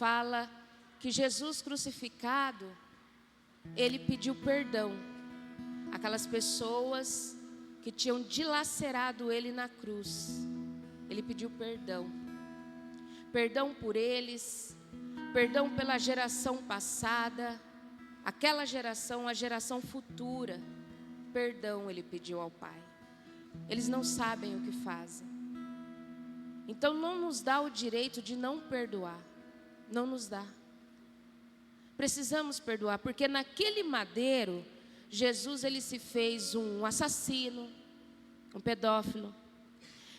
fala que Jesus crucificado, ele pediu perdão. Aquelas pessoas que tinham dilacerado ele na cruz, ele pediu perdão. Perdão por eles, perdão pela geração passada, aquela geração, a geração futura. Perdão ele pediu ao Pai. Eles não sabem o que fazem. Então não nos dá o direito de não perdoar. Não nos dá. Precisamos perdoar, porque naquele madeiro, Jesus ele se fez um assassino, um pedófilo.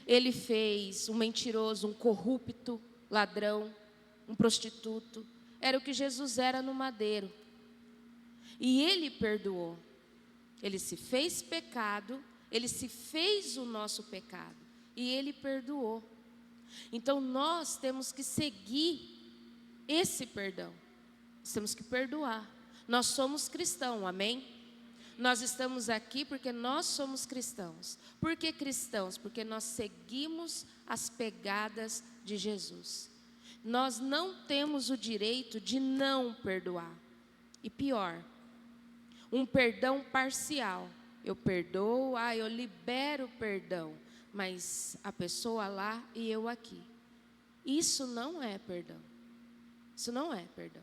Ele fez um mentiroso, um corrupto, ladrão, um prostituto. Era o que Jesus era no madeiro. E ele perdoou. Ele se fez pecado, ele se fez o nosso pecado. E ele perdoou. Então nós temos que seguir esse perdão. Nós temos que perdoar. Nós somos cristãos, amém? Nós estamos aqui porque nós somos cristãos. Por que cristãos? Porque nós seguimos as pegadas de Jesus. Nós não temos o direito de não perdoar. E pior, um perdão parcial. Eu perdoo, eu libero perdão, mas a pessoa lá e eu aqui. Isso não é perdão. Isso não é perdão.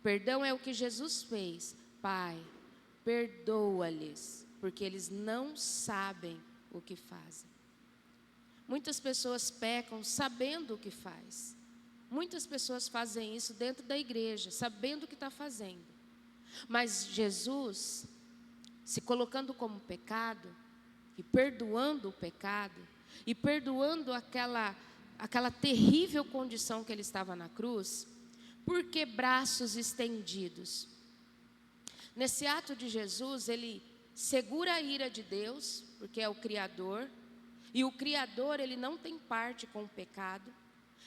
Perdão é o que Jesus fez. Pai, perdoa-lhes, porque eles não sabem o que fazem. Muitas pessoas pecam sabendo o que faz. Muitas pessoas fazem isso dentro da igreja, sabendo o que está fazendo. Mas Jesus, se colocando como pecado, e perdoando o pecado, e perdoando aquela terrível condição que ele estava na cruz, por que braços estendidos? Nesse ato de Jesus, ele segura a ira de Deus, porque é o Criador, e o Criador, ele não tem parte com o pecado,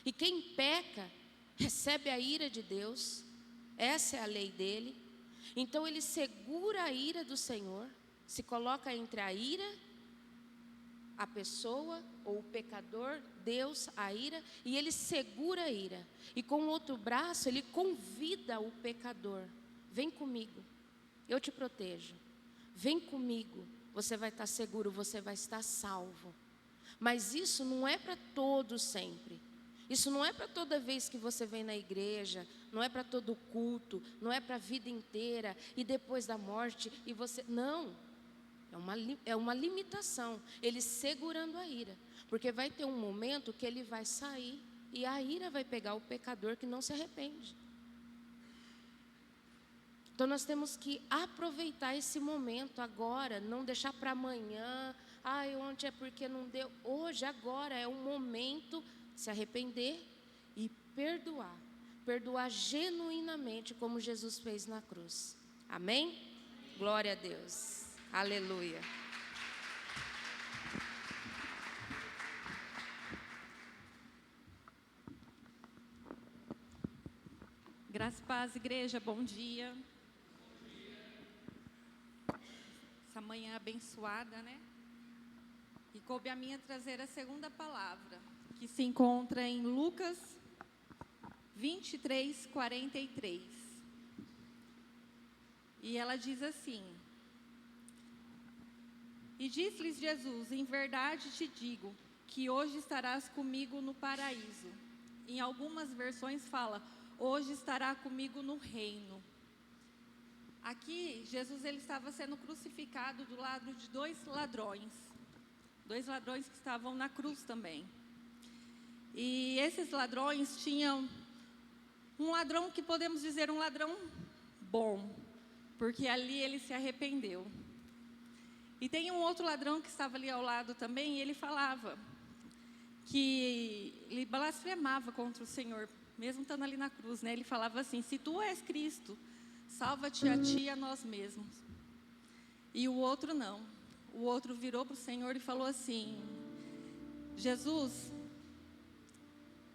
e quem peca, recebe a ira de Deus, essa é a lei dele. Então ele segura a ira do Senhor, se coloca entre a ira, a pessoa ou o pecador, Deus, a ira, e ele segura a ira. E com o outro braço ele convida o pecador: vem comigo, eu te protejo. Vem comigo, você vai estar seguro, você vai estar salvo. Mas isso não é para todos sempre. Isso não é para toda vez que você vem na igreja, não é para todo culto, não é para a vida inteira e depois da morte e você... Não, é uma limitação, ele segurando a ira. Porque vai ter um momento que ele vai sair e a ira vai pegar o pecador que não se arrepende. Então nós temos que aproveitar esse momento agora, não deixar para amanhã. Ontem é porque não deu. Hoje, agora é o momento de se arrepender e perdoar. Perdoar genuinamente, como Jesus fez na cruz. Amém? Glória a Deus. Aleluia. Graça e paz, igreja, bom dia. Essa manhã abençoada, né? E coube a minha trazer a segunda palavra, que se encontra em Lucas 23, 43. E ela diz assim: E disse-lhes Jesus: em verdade te digo, que hoje estarás comigo no paraíso. Em algumas versões fala: hoje estará comigo no reino. Aqui, Jesus ele estava sendo crucificado do lado de dois ladrões que estavam na cruz também. E esses ladrões tinham um ladrão que podemos dizer um ladrão bom, porque ali ele se arrependeu. E tem um outro ladrão que estava ali ao lado também, e ele falava que ele blasfemava contra o Senhor, mesmo estando ali na cruz, né? Ele falava assim: se tu és Cristo, salva-te a ti e a nós mesmos. E o outro não. O outro virou para o Senhor e falou assim: Jesus,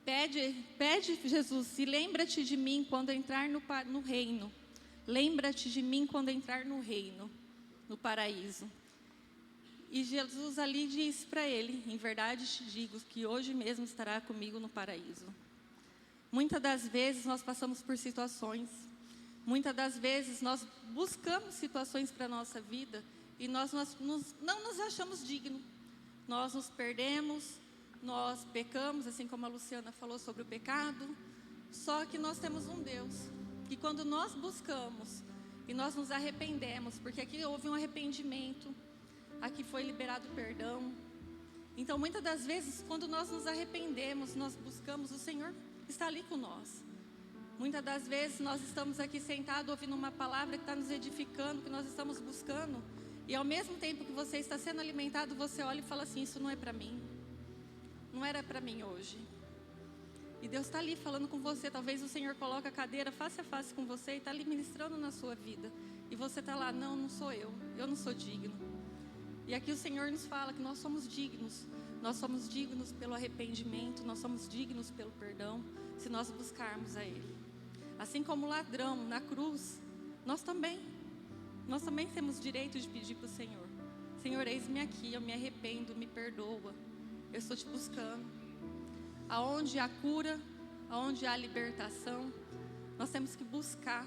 pede Jesus, se lembra-te de mim quando entrar no reino. Lembra-te de mim quando entrar no reino, no paraíso. E Jesus ali disse para ele: em verdade te digo que hoje mesmo estará comigo no paraíso. Muitas das vezes nós passamos por situações, muitas das vezes nós buscamos situações para a nossa vida e nós não nos achamos dignos. Nós nos perdemos, nós pecamos, assim como a Luciana falou sobre o pecado. Só que nós temos um Deus que quando nós buscamos e nós nos arrependemos, porque aqui houve um arrependimento, aqui foi liberado perdão. Então muitas das vezes quando nós nos arrependemos, nós buscamos, o Senhor está ali com nós. Muitas das vezes nós estamos aqui sentados ouvindo uma palavra que está nos edificando, que nós estamos buscando, e ao mesmo tempo que você está sendo alimentado, você olha e fala assim, isso não é para mim, não era para mim hoje. E Deus está ali falando com você. Talvez o Senhor coloque a cadeira face a face com você e está ali ministrando na sua vida, e você está lá, não sou eu não sou digno. E aqui o Senhor nos fala que nós somos dignos pelo arrependimento, nós somos dignos pelo perdão, se nós buscarmos a Ele. Assim como o ladrão na cruz, nós também temos direito de pedir para o Senhor, Senhor, eis-me aqui, eu me arrependo, me perdoa, eu estou te buscando. Aonde há cura, aonde há libertação, nós temos que buscar,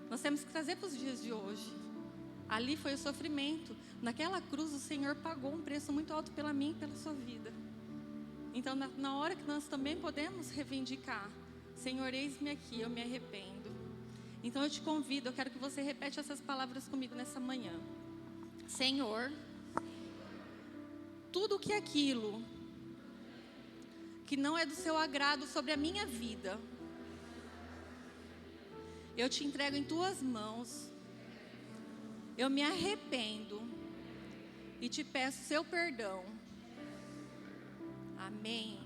nós temos que trazer para os dias de hoje. Ali foi o sofrimento, naquela cruz o Senhor pagou um preço muito alto pela minha e pela sua vida. Então na hora que nós também podemos reivindicar, Senhor, eis-me aqui, eu me arrependo. Então eu te convido, eu quero que você repete essas palavras comigo nessa manhã. Senhor, tudo que é aquilo que não é do seu agrado sobre a minha vida, eu te entrego em tuas mãos. Eu me arrependo e te peço seu perdão. Amém.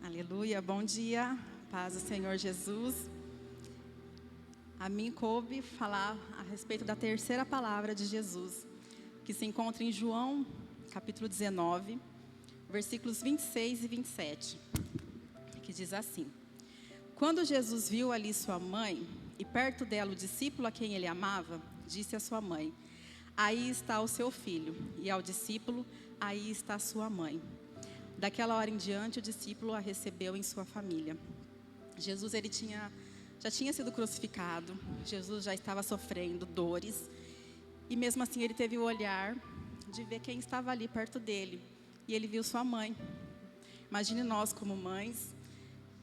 Aleluia, bom dia, paz do Senhor Jesus. A mim coube falar a respeito da terceira palavra de Jesus, que se encontra em João, capítulo 19, versículos 26 e 27, que diz assim: Quando Jesus viu ali sua mãe, e perto dela o discípulo a quem ele amava, disse à sua mãe, aí está o seu filho, e ao discípulo, aí está a sua mãe. Daquela hora em diante, o discípulo a recebeu em sua família. Jesus, já tinha sido crucificado, Jesus já estava sofrendo dores, e mesmo assim ele teve o olhar de ver quem estava ali perto dele, e ele viu sua mãe. Imagine nós como mães,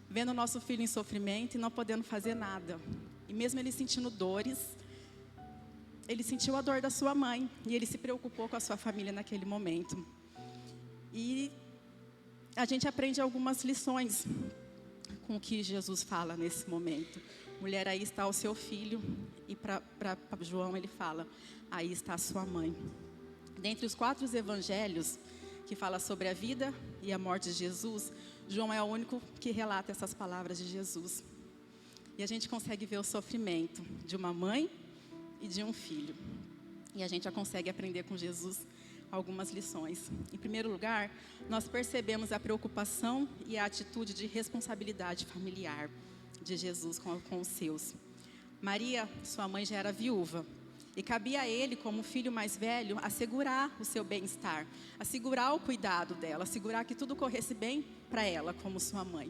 vendo o nosso filho em sofrimento e não podendo fazer nada, e mesmo ele sentindo dores, ele sentiu a dor da sua mãe, e ele se preocupou com a sua família naquele momento. E a gente aprende algumas lições com o que Jesus fala nesse momento. Mulher, aí está o seu filho, e para João ele fala, aí está a sua mãe. Dentre os 4 evangelhos que fala sobre a vida e a morte de Jesus, João é o único que relata essas palavras de Jesus. E a gente consegue ver o sofrimento de uma mãe e de um filho. E a gente já consegue aprender com Jesus algumas lições. Em primeiro lugar, nós percebemos a preocupação e a atitude de responsabilidade familiar de Jesus com os seus. Maria, sua mãe, já era viúva, e cabia a ele, como filho mais velho, assegurar o seu bem-estar, assegurar o cuidado dela, assegurar que tudo corresse bem para ela, como sua mãe.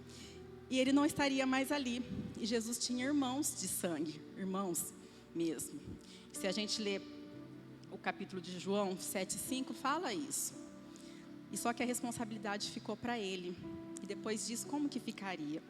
E ele não estaria mais ali, e Jesus tinha irmãos de sangue, irmãos mesmo. Se a gente ler o capítulo de João 7,5 fala isso. E só que a responsabilidade ficou para ele. E depois disso, como que ficaria?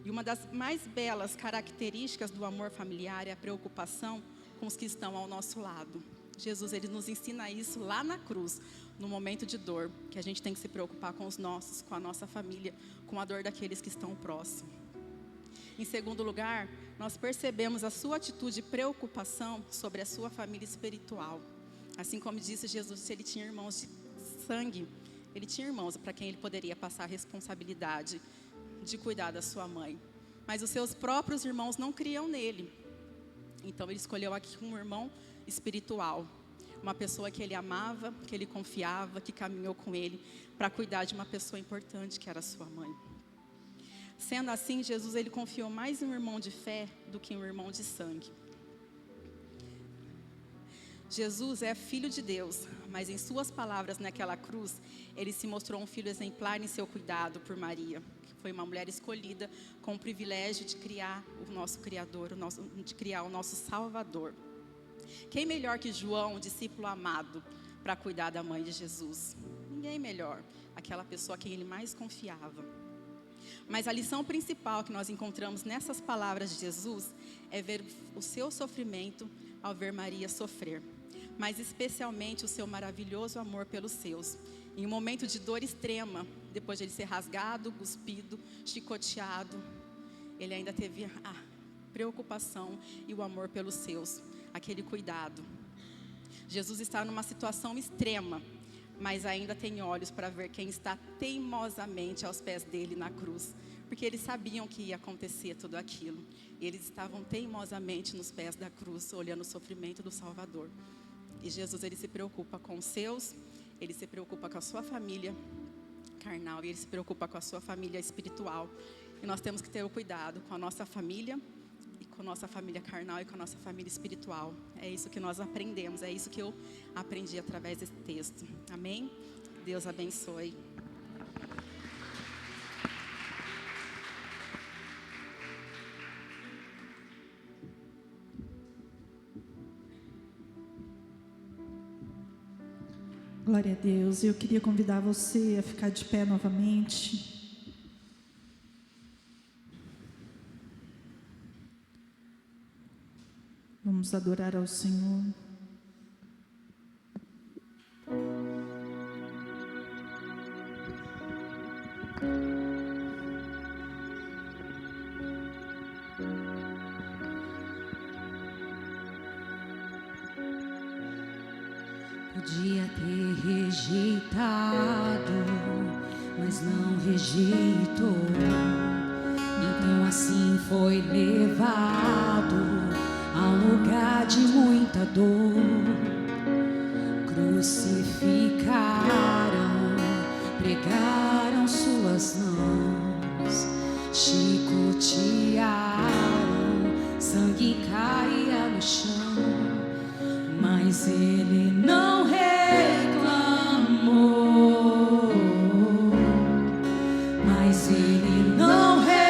E uma das mais belas características do amor familiar é a preocupação com os que estão ao nosso lado. Jesus, ele nos ensina isso lá na cruz, no momento de dor, que a gente tem que se preocupar com os nossos, com a nossa família, com a dor daqueles que estão próximos. Em segundo lugar, nós percebemos a sua atitude de preocupação sobre a sua família espiritual. Assim como disse Jesus, se ele tinha irmãos de sangue, ele tinha irmãos para quem ele poderia passar a responsabilidade de cuidar da sua mãe. Mas os seus próprios irmãos não criam nele. Então ele escolheu aqui um irmão espiritual, uma pessoa que ele amava, que ele confiava, que caminhou com ele para cuidar de uma pessoa importante que era sua mãe. Sendo assim, Jesus ele confiou mais em um irmão de fé do que em um irmão de sangue. Jesus é filho de Deus, mas em suas palavras naquela cruz, ele se mostrou um filho exemplar em seu cuidado por Maria, que foi uma mulher escolhida com o privilégio de criar o nosso Criador, de criar o nosso Salvador. Quem melhor que João, discípulo amado, para cuidar da mãe de Jesus? Ninguém melhor, aquela pessoa a quem ele mais confiava. Mas a lição principal que nós encontramos nessas palavras de Jesus é ver o seu sofrimento ao ver Maria sofrer, mas especialmente o seu maravilhoso amor pelos seus. Em um momento de dor extrema, depois de ele ser rasgado, cuspido, chicoteado, ele ainda teve a preocupação e o amor pelos seus, aquele cuidado. Jesus está numa situação extrema, mas ainda tem olhos para ver quem está teimosamente aos pés dele na cruz, porque eles sabiam que ia acontecer tudo aquilo, e eles estavam teimosamente nos pés da cruz, olhando o sofrimento do Salvador. E Jesus, ele se preocupa com os seus, ele se preocupa com a sua família carnal, e ele se preocupa com a sua família espiritual. E nós temos que ter o cuidado com a nossa família, e com a nossa família carnal e com a nossa família espiritual. É isso que nós aprendemos, é isso que eu aprendi através desse texto. Amém? Deus abençoe. Glória a Deus. Eu queria convidar você a ficar de pé novamente. Vamos adorar ao Senhor. Podia ter rejeitado, mas não rejeitou. Então assim foi levado a um lugar de muita dor. Crucificaram, pregaram suas mãos, chicotearam, sangue caía no chão. Mas ele não reclamou, mas ele não reclamou,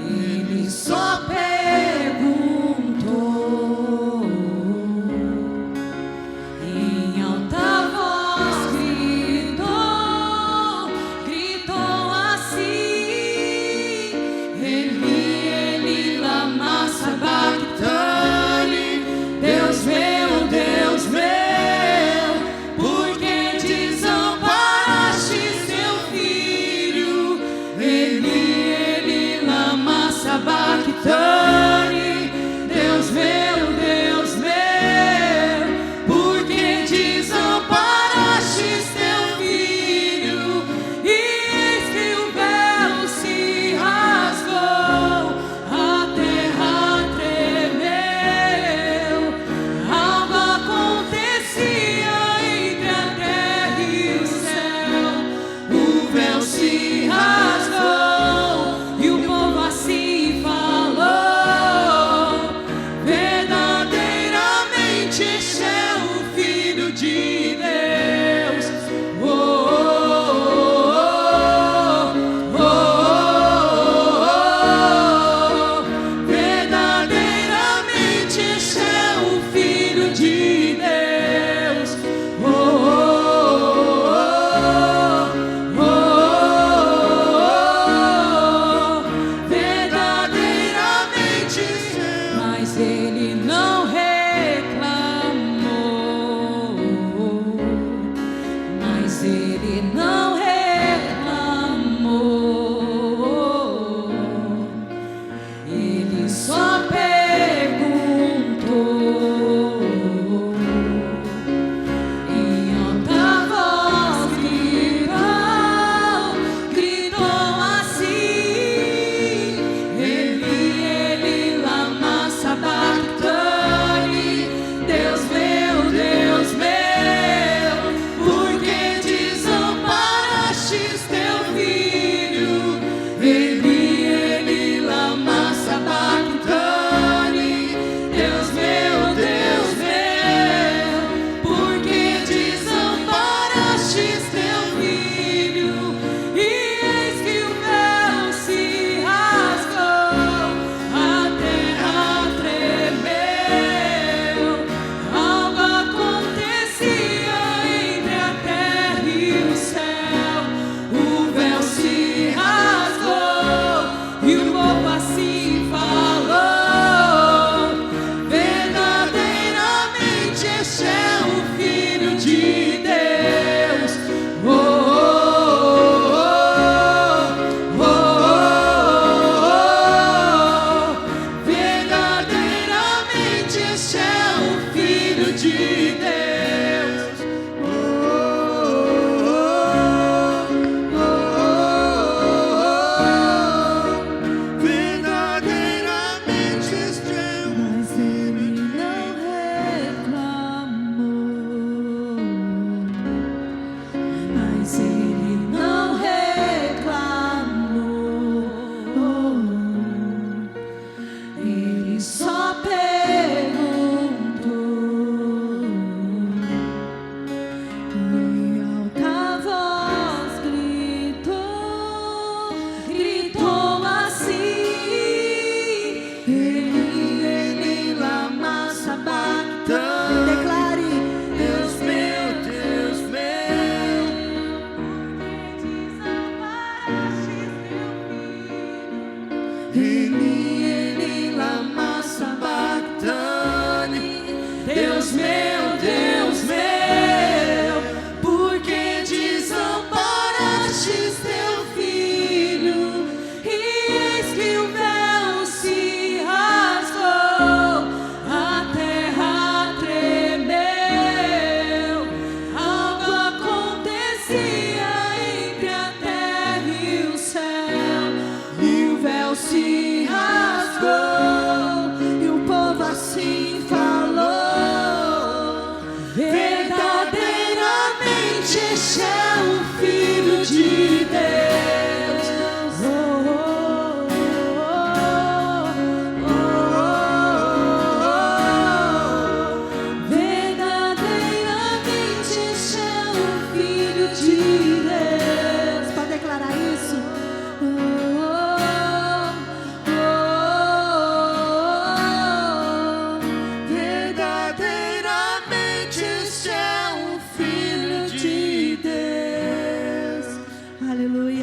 ele só perguntou, em alta voz gritou: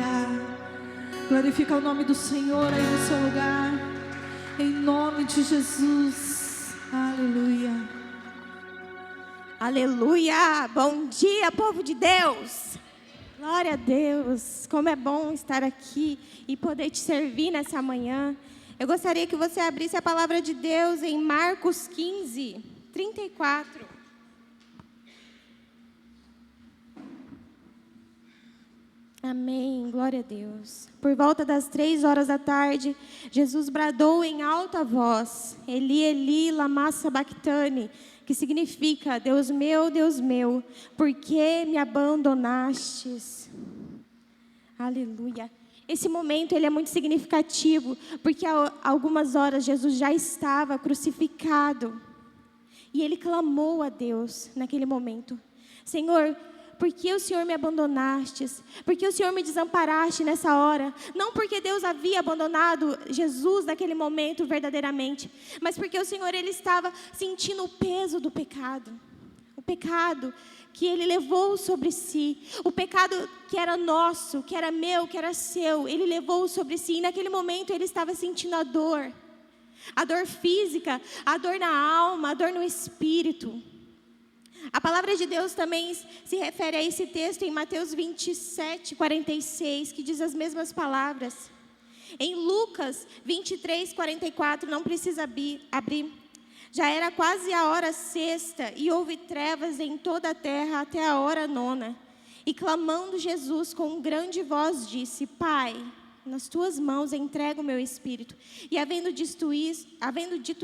lugar. Glorifica o nome do Senhor aí no seu lugar. Em nome de Jesus. Aleluia. Aleluia! Bom dia, povo de Deus! Glória a Deus! Como é bom estar aqui e poder te servir nessa manhã. Eu gostaria que você abrisse a palavra de Deus em Marcos 15, 34. Amém, glória a Deus. Por volta das 3 horas da tarde, Jesus bradou em alta voz: Eli, Eli, lama sabachthani, que significa: Deus meu, por que me abandonastes? Aleluia. Esse momento ele é muito significativo, porque há algumas horas Jesus já estava crucificado. E ele clamou a Deus naquele momento: Senhor, por que o Senhor me abandonastes? Por que o Senhor me desamparaste nessa hora? Não porque Deus havia abandonado Jesus naquele momento verdadeiramente, mas porque o Senhor ele estava sentindo o peso do pecado. O pecado que ele levou sobre si, o pecado que era nosso, que era meu, que era seu, ele levou sobre si. E naquele momento ele estava sentindo a dor física, a dor na alma, a dor no espírito. A palavra de Deus também se refere a esse texto em Mateus 27, 46, que diz as mesmas palavras. Em Lucas 23, 44, não precisa abrir. Já era quase a hora sexta e houve trevas em toda a terra até a hora nona. E clamando Jesus com grande voz disse: Pai, nas tuas mãos entrego o meu espírito. E havendo dito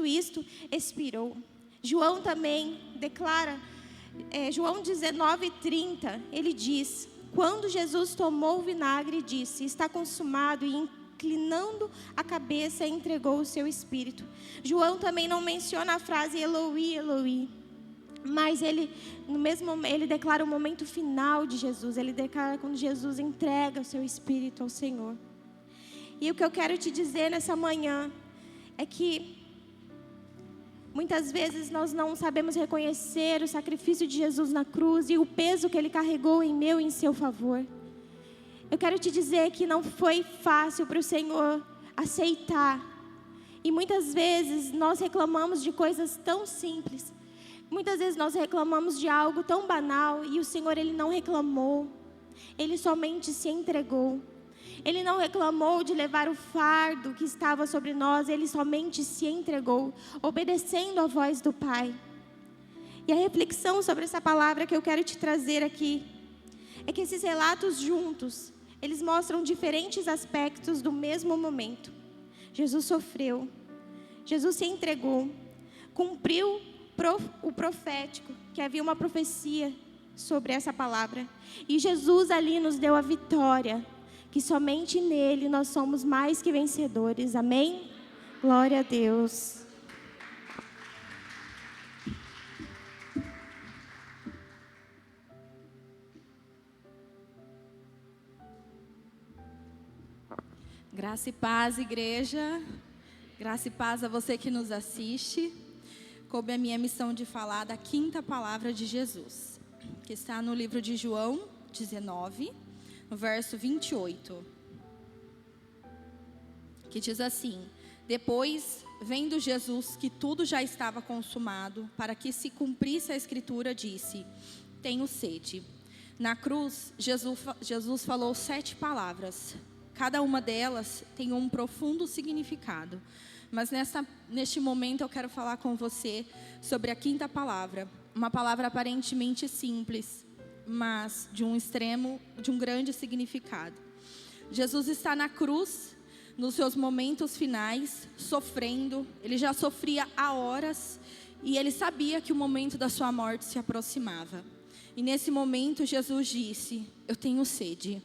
isto, expirou. João também declara, João 19:30, ele diz: quando Jesus tomou o vinagre, disse: está consumado, e inclinando a cabeça, entregou o seu espírito. João também não menciona a frase Eloi, Eloi, mas ele declara o momento final de Jesus. Ele declara quando Jesus entrega o seu espírito ao Senhor. E o que eu quero te dizer nessa manhã é que muitas vezes nós não sabemos reconhecer o sacrifício de Jesus na cruz e o peso que ele carregou em meu e em seu favor. Eu quero te dizer que não foi fácil para o Senhor aceitar. E muitas vezes nós reclamamos de coisas tão simples. Muitas vezes nós reclamamos de algo tão banal e o Senhor ele não reclamou. Ele somente se entregou. Ele não reclamou de levar o fardo que estava sobre nós, ele somente se entregou, obedecendo à voz do Pai. E a reflexão sobre essa palavra que eu quero te trazer aqui, é que esses relatos juntos, eles mostram diferentes aspectos do mesmo momento. Jesus sofreu, Jesus se entregou, cumpriu o profético, que havia uma profecia sobre essa palavra. E Jesus ali nos deu a vitória, que somente nele nós somos mais que vencedores. Amém? Glória a Deus. Graça e paz, igreja. Graça e paz a você que nos assiste. Coube a minha missão de falar da quinta palavra de Jesus, que está no livro de João 19, no verso 28, que diz assim: depois, vendo Jesus que tudo já estava consumado, para que se cumprisse a escritura, disse: tenho sede. Na cruz, Jesus falou 7 palavras. Cada uma delas tem um profundo significado. Mas neste momento eu quero falar com você sobre a quinta palavra. Uma palavra aparentemente simples, mas de um grande significado. Jesus está na cruz, nos seus momentos finais, sofrendo. Ele já sofria há horas e ele sabia que o momento da sua morte se aproximava. E nesse momento Jesus disse: eu tenho sede.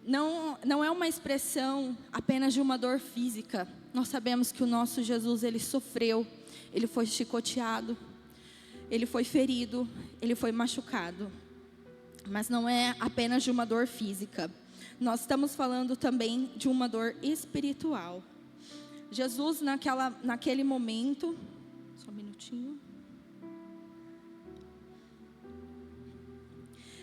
Não é uma expressão apenas de uma dor física. Nós sabemos que o nosso Jesus, ele sofreu, ele foi chicoteado, ele foi ferido, ele foi machucado. Mas não é apenas de uma dor física. Nós estamos falando também de uma dor espiritual. Jesus naquele momento, só um minutinho.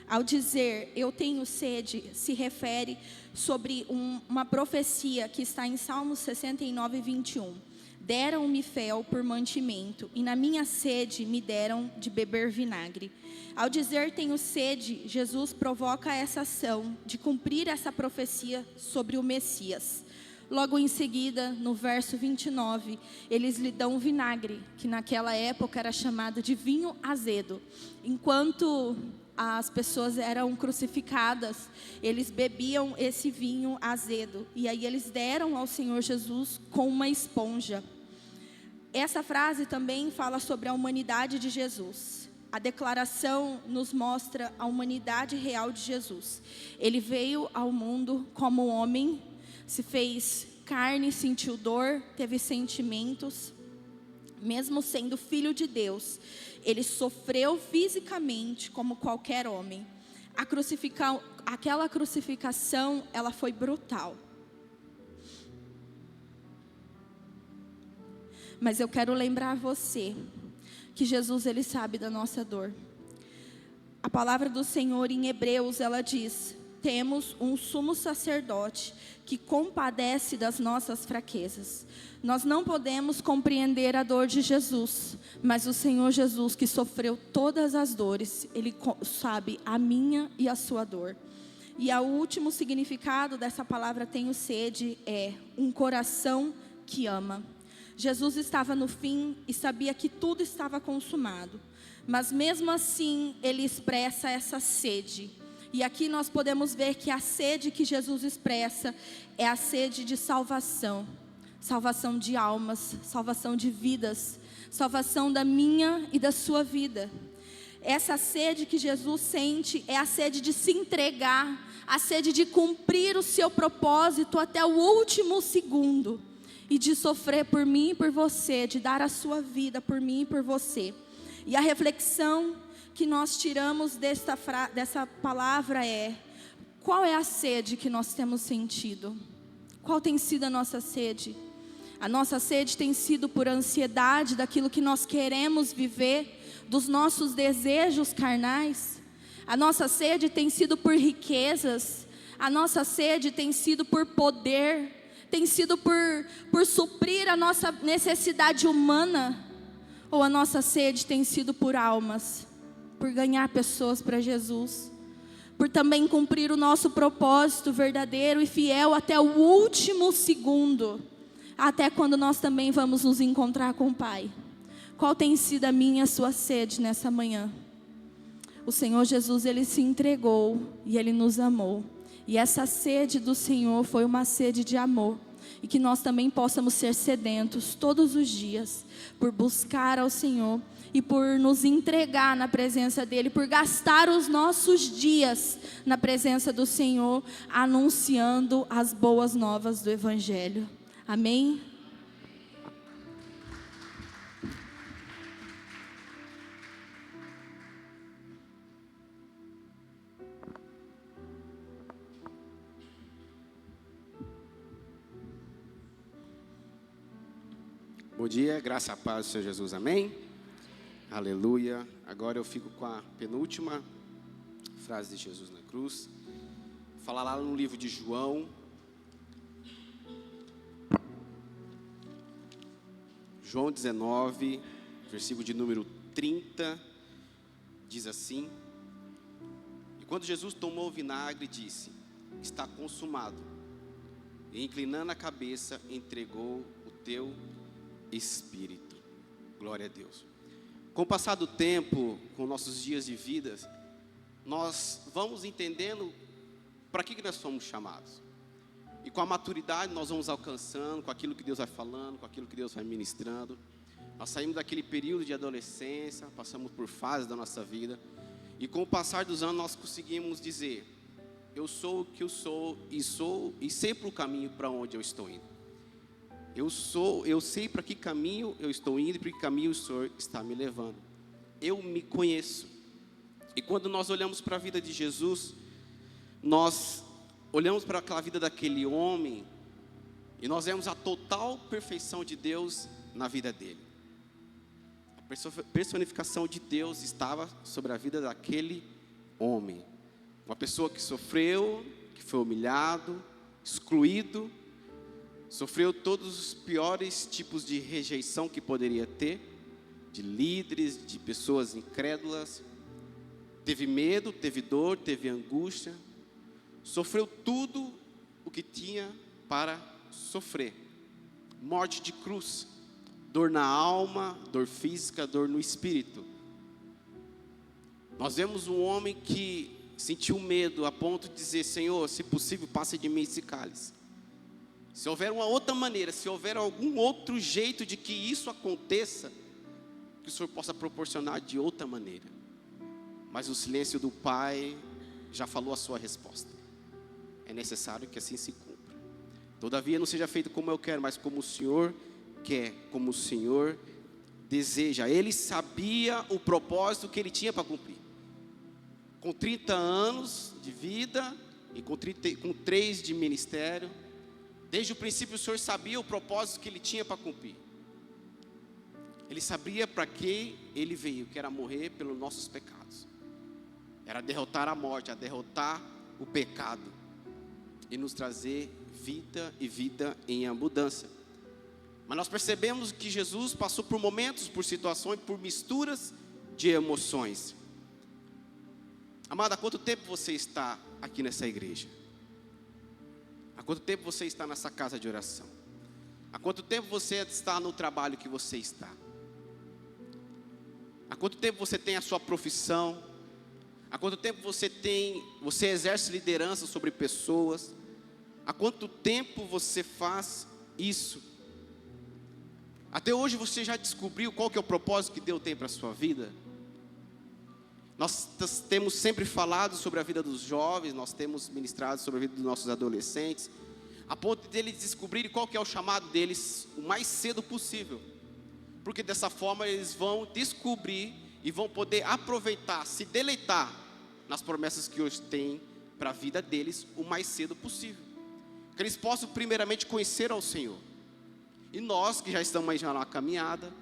Ao dizer eu tenho sede, se refere sobre uma profecia que está em Salmos 69, 21. Deram-me fel por mantimento, e na minha sede me deram de beber vinagre. Ao dizer tenho sede, Jesus provoca essa ação de cumprir essa profecia sobre o Messias. Logo em seguida, no verso 29, eles lhe dão vinagre, que naquela época era chamado de vinho azedo. Enquanto as pessoas eram crucificadas, eles bebiam esse vinho azedo. E aí eles deram ao Senhor Jesus com uma esponja. Essa frase também fala sobre a humanidade de Jesus. A declaração nos mostra a humanidade real de Jesus. Ele veio ao mundo como homem, se fez carne, sentiu dor, teve sentimentos. Mesmo sendo filho de Deus, ele sofreu fisicamente como qualquer homem. Aquela crucificação, ela foi brutal. Mas eu quero lembrar você que Jesus, ele sabe da nossa dor. A palavra do Senhor em Hebreus, ela diz: temos um sumo sacerdote que compadece das nossas fraquezas. Nós não podemos compreender a dor de Jesus, mas o Senhor Jesus, que sofreu todas as dores, ele sabe a minha e a sua dor. E o último significado dessa palavra tenho sede é um coração que ama. Jesus estava no fim e sabia que tudo estava consumado, mas mesmo assim ele expressa essa sede. E aqui nós podemos ver que a sede que Jesus expressa é a sede de salvação. Salvação de almas, salvação de vidas, salvação da minha e da sua vida. Essa sede que Jesus sente é a sede de se entregar, a sede de cumprir o seu propósito até o último segundo. E de sofrer por mim e por você, de dar a sua vida por mim e por você. E a reflexão que nós tiramos dessa palavra é: qual é a sede que nós temos sentido? Qual tem sido a nossa sede? A nossa sede tem sido por ansiedade daquilo que nós queremos viver, dos nossos desejos carnais. A nossa sede tem sido por riquezas. A nossa sede tem sido por poder. Tem sido por suprir a nossa necessidade humana. Ou a nossa sede tem sido por almas, por ganhar pessoas para Jesus, por também cumprir o nosso propósito verdadeiro e fiel até o último segundo, até quando nós também vamos nos encontrar com o Pai. Qual tem sido a minha e a sua sede nessa manhã? O Senhor Jesus, ele se entregou e ele nos amou. E essa sede do Senhor foi uma sede de amor. E que nós também possamos ser sedentos todos os dias por buscar ao Senhor e por nos entregar na presença dEle, por gastar os nossos dias na presença do Senhor, anunciando as boas novas do Evangelho. Amém? Bom dia, graça e paz do Senhor Jesus, amém? Aleluia. Agora eu fico com a penúltima frase de Jesus na cruz. Fala lá no livro de João. João 19, versículo de número 30, diz assim: e quando Jesus tomou o vinagre, disse: está consumado. E inclinando a cabeça, entregou o teu Espírito. Glória a Deus. Com o passar do tempo, com nossos dias de vida, nós vamos entendendo para que nós somos chamados. E com a maturidade nós vamos alcançando, com aquilo que Deus vai falando, com aquilo que Deus vai ministrando. Nós saímos daquele período de adolescência, passamos por fases da nossa vida. E com o passar dos anos nós conseguimos dizer: eu sou o que eu sou e sei para o caminho para onde eu estou indo. Eu sei para que caminho eu estou indo e para que caminho o Senhor está me levando. Eu me conheço. E quando nós olhamos para a vida de Jesus, nós olhamos para aquela vida daquele homem e nós vemos a total perfeição de Deus na vida dele. A personificação de Deus estava sobre a vida daquele homem. Uma pessoa que sofreu, que foi humilhado, excluído, sofreu todos os piores tipos de rejeição que poderia ter, de líderes, de pessoas incrédulas. Teve medo, teve dor, teve angústia, sofreu tudo o que tinha para sofrer. Morte de cruz, dor na alma, dor física, dor no espírito. Nós vemos um homem que sentiu medo a ponto de dizer: Senhor, se possível, passe de mim esse cálice. Se houver uma outra maneira, se houver algum outro jeito de que isso aconteça, que o Senhor possa proporcionar de outra maneira. Mas o silêncio do Pai já falou a sua resposta. É necessário que assim se cumpra. Todavia não seja feito como eu quero, mas como o Senhor quer, como o Senhor deseja. Ele sabia o propósito que ele tinha para cumprir. Com 30 anos de vida e com 3 de ministério, desde o princípio o Senhor sabia o propósito que ele tinha para cumprir. Ele sabia para que ele veio, que era morrer pelos nossos pecados. Era derrotar a morte, a derrotar o pecado e nos trazer vida e vida em abundância. Mas nós percebemos que Jesus passou por momentos, por situações, por misturas de emoções. Amado, há quanto tempo você está aqui nessa igreja? Há quanto tempo você está nessa casa de oração? Há quanto tempo você está no trabalho que você está? Há quanto tempo você tem a sua profissão? Há quanto tempo você exerce liderança sobre pessoas? Há quanto tempo você faz isso? Até hoje você já descobriu qual que é o propósito que Deus tem para a sua vida? Nós temos sempre falado sobre a vida dos jovens, nós temos ministrado sobre a vida dos nossos adolescentes, a ponto de eles descobrirem qual que é o chamado deles o mais cedo possível. Porque dessa forma eles vão descobrir e vão poder aproveitar, se deleitar nas promessas que hoje tem para a vida deles o mais cedo possível. Que eles possam primeiramente conhecer ao Senhor. E nós que já estamos aí já na caminhada,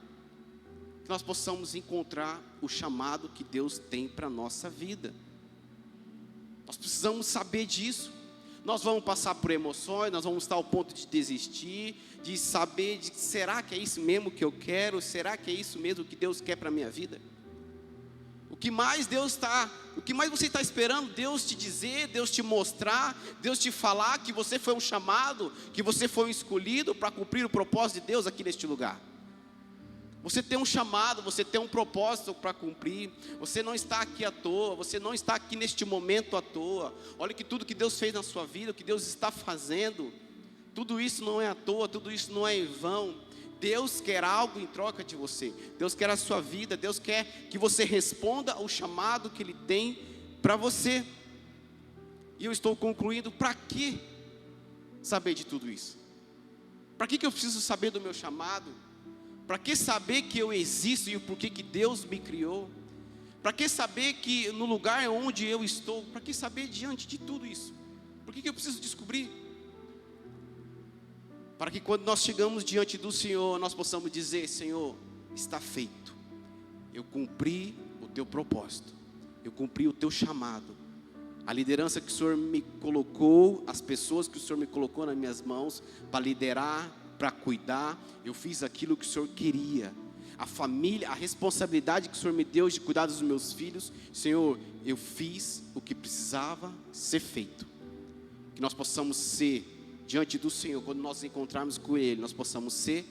que nós possamos encontrar o chamado que Deus tem para a nossa vida. Nós precisamos saber disso. Nós vamos passar por emoções, nós vamos estar ao ponto de desistir, de saber, será que é isso mesmo que eu quero? Será que é isso mesmo que Deus quer para a minha vida? O que mais você está esperando Deus te dizer, Deus te mostrar, Deus te falar que você foi um chamado, que você foi um escolhido para cumprir o propósito de Deus aqui neste lugar? Você tem um chamado, você tem um propósito para cumprir. Você não está aqui à toa, você não está aqui neste momento à toa. Olha que tudo que Deus fez na sua vida, o que Deus está fazendo, tudo isso não é à toa, tudo isso não é em vão. Deus quer algo em troca de você. Deus quer a sua vida, Deus quer que você responda ao chamado que Ele tem para você. E eu estou concluindo, para que saber de tudo isso? Para que eu preciso saber do meu chamado? Para que saber que eu existo e o porquê que Deus me criou? Para que saber que no lugar onde eu estou? Para que saber diante de tudo isso? Por que eu preciso descobrir? Para que quando nós chegamos diante do Senhor, nós possamos dizer: Senhor, está feito. Eu cumpri o teu propósito. Eu cumpri o teu chamado. A liderança que o Senhor me colocou, as pessoas que o Senhor me colocou nas minhas mãos para liderar, para cuidar, eu fiz aquilo que o Senhor queria. A família, a responsabilidade que o Senhor me deu de cuidar dos meus filhos, Senhor, eu fiz o que precisava ser feito. Que nós possamos ser, diante do Senhor, quando nós encontrarmos com Ele, nós possamos ser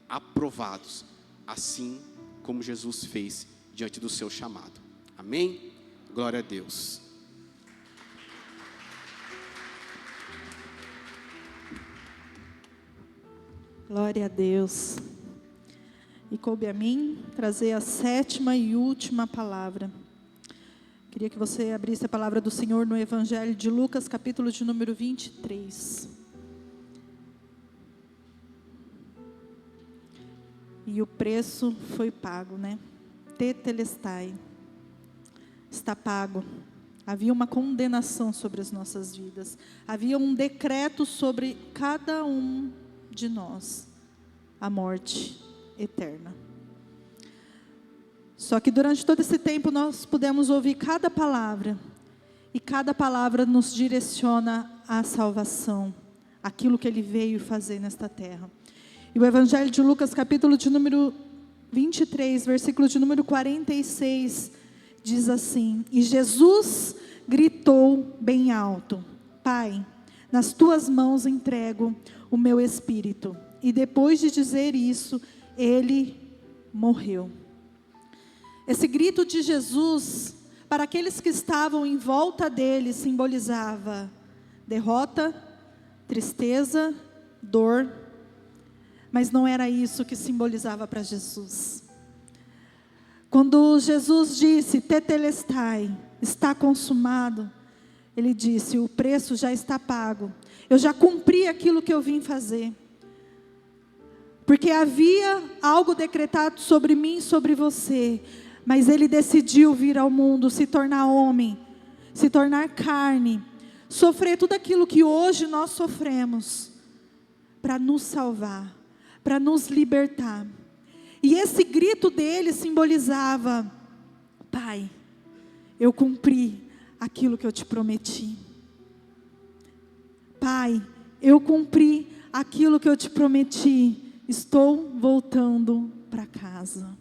aprovados, assim como Jesus fez diante do seu chamado. Amém? Glória a Deus. Glória a Deus. E coube a mim trazer a 7ª e última palavra. Queria que você abrisse a palavra do Senhor no Evangelho de Lucas, capítulo de número 23. E o preço foi pago, né? Tetelestai. Está pago. Havia uma condenação sobre as nossas vidas. Havia um decreto sobre cada um de nós, a morte eterna. Só que durante todo esse tempo nós pudemos ouvir cada palavra, E cada palavra nos direciona à salvação, aquilo que Ele veio fazer nesta terra. E o Evangelho de Lucas, capítulo de número 23, versículo de número 46, diz assim: E Jesus gritou bem alto: Pai, nas tuas mãos entrego o meu espírito. E depois de dizer isso, ele morreu. Esse grito de Jesus, para aqueles que estavam em volta dele, simbolizava derrota, tristeza, dor. Mas não era isso que simbolizava para Jesus. Quando Jesus disse, tetelestai, está consumado, Ele disse, o preço já está pago. Eu já cumpri aquilo que eu vim fazer. Porque havia algo decretado sobre mim e sobre você. Mas Ele decidiu vir ao mundo, se tornar homem, se tornar carne, sofrer tudo aquilo que hoje nós sofremos, para nos salvar, para nos libertar. E esse grito dele simbolizava: Pai, eu cumpri aquilo que eu te prometi. Pai, eu cumpri aquilo que eu te prometi. Estou voltando para casa.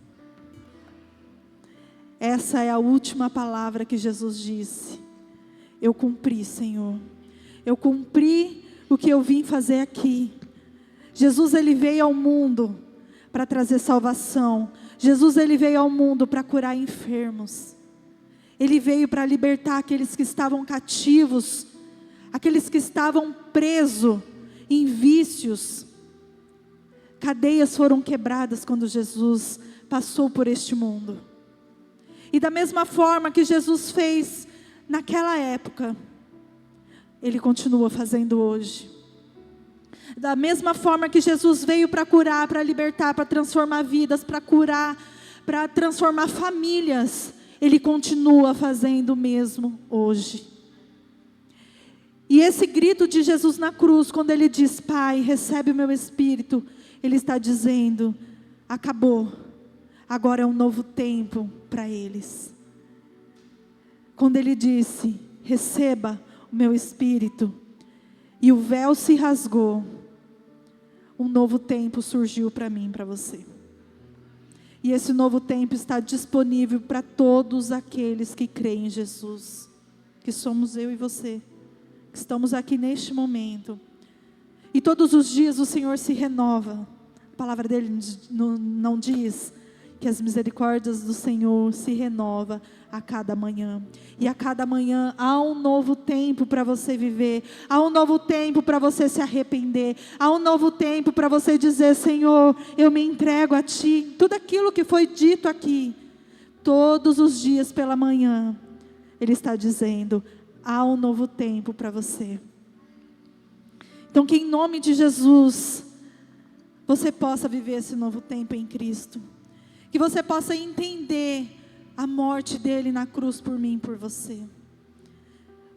Essa é a última palavra que Jesus disse. Eu cumpri, Senhor. Eu cumpri o que eu vim fazer aqui. Jesus, Ele veio ao mundo para trazer salvação. Jesus, Ele veio ao mundo para curar enfermos. Ele veio para libertar aqueles que estavam cativos, aqueles que estavam presos em vícios. Cadeias foram quebradas quando Jesus passou por este mundo. E da mesma forma que Jesus fez naquela época, Ele continua fazendo hoje. Da mesma forma que Jesus veio para curar, para libertar, para transformar vidas, para curar, para transformar famílias, Ele continua fazendo o mesmo hoje. E esse grito de Jesus na cruz, quando Ele diz, Pai, recebe o meu espírito, Ele está dizendo, acabou, agora é um novo tempo para eles. Quando Ele disse, receba o meu espírito, e o véu se rasgou, um novo tempo surgiu para mim e para você. E esse novo tempo está disponível para todos aqueles que creem em Jesus, que somos eu e você, que estamos aqui neste momento. E todos os dias o Senhor se renova. A palavra dele não diz que as misericórdias do Senhor se renovam a cada manhã. E a cada manhã há um novo tempo para você viver. Há um novo tempo para você se arrepender. Há um novo tempo para você dizer, Senhor, eu me entrego a Ti. Tudo aquilo que foi dito aqui, todos os dias pela manhã, Ele está dizendo, há um novo tempo para você. Então que em nome de Jesus, você possa viver esse novo tempo em Cristo. Que você possa entender a morte dele na cruz por mim e por você.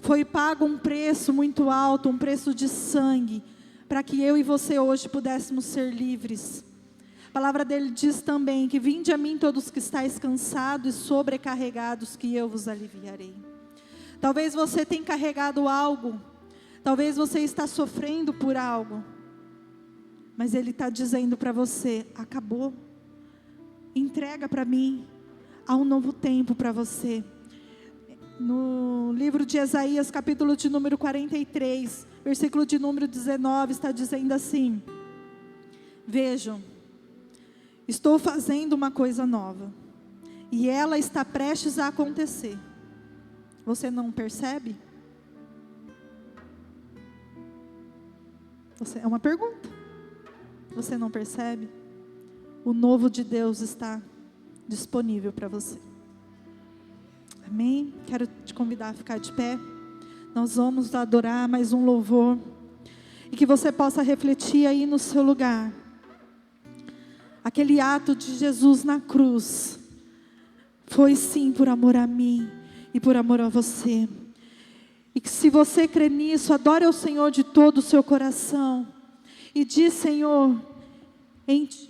Foi pago um preço muito alto, um preço de sangue, para que eu e você hoje pudéssemos ser livres. A palavra dele diz também que vinde a mim todos que estáis cansados e sobrecarregados, que eu vos aliviarei. Talvez você tenha carregado algo, talvez você está sofrendo por algo, mas ele está dizendo para você, acabou. Entrega para mim, há um novo tempo para você. No livro de Isaías, capítulo de número 43, versículo de número 19, está dizendo assim: vejam, estou fazendo uma coisa nova, e ela está prestes a acontecer. Você não percebe? É uma pergunta. Você não percebe? O novo de Deus está disponível para você. Amém? Quero te convidar a ficar de pé. Nós vamos adorar mais um louvor. E que você possa refletir aí no seu lugar. Aquele ato de Jesus na cruz foi sim por amor a mim e por amor a você. E que se você crê nisso, adore ao Senhor de todo o seu coração. E diz, Senhor, em ti.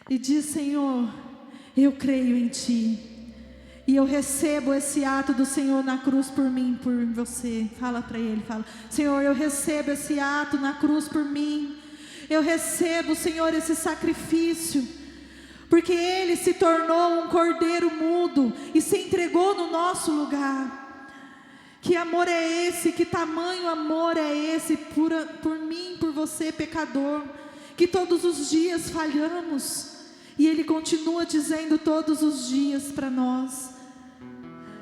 E diz, Senhor, eu creio em Ti. E eu recebo esse ato do Senhor na cruz por mim, por você. Fala para Ele, fala: Senhor, eu recebo esse ato na cruz por mim. Eu recebo, Senhor, esse sacrifício. Porque Ele se tornou um cordeiro mudo e se entregou no nosso lugar. Que amor é esse? Que tamanho amor é esse por mim, por você, pecador? Que todos os dias falhamos. E Ele continua dizendo todos os dias para nós: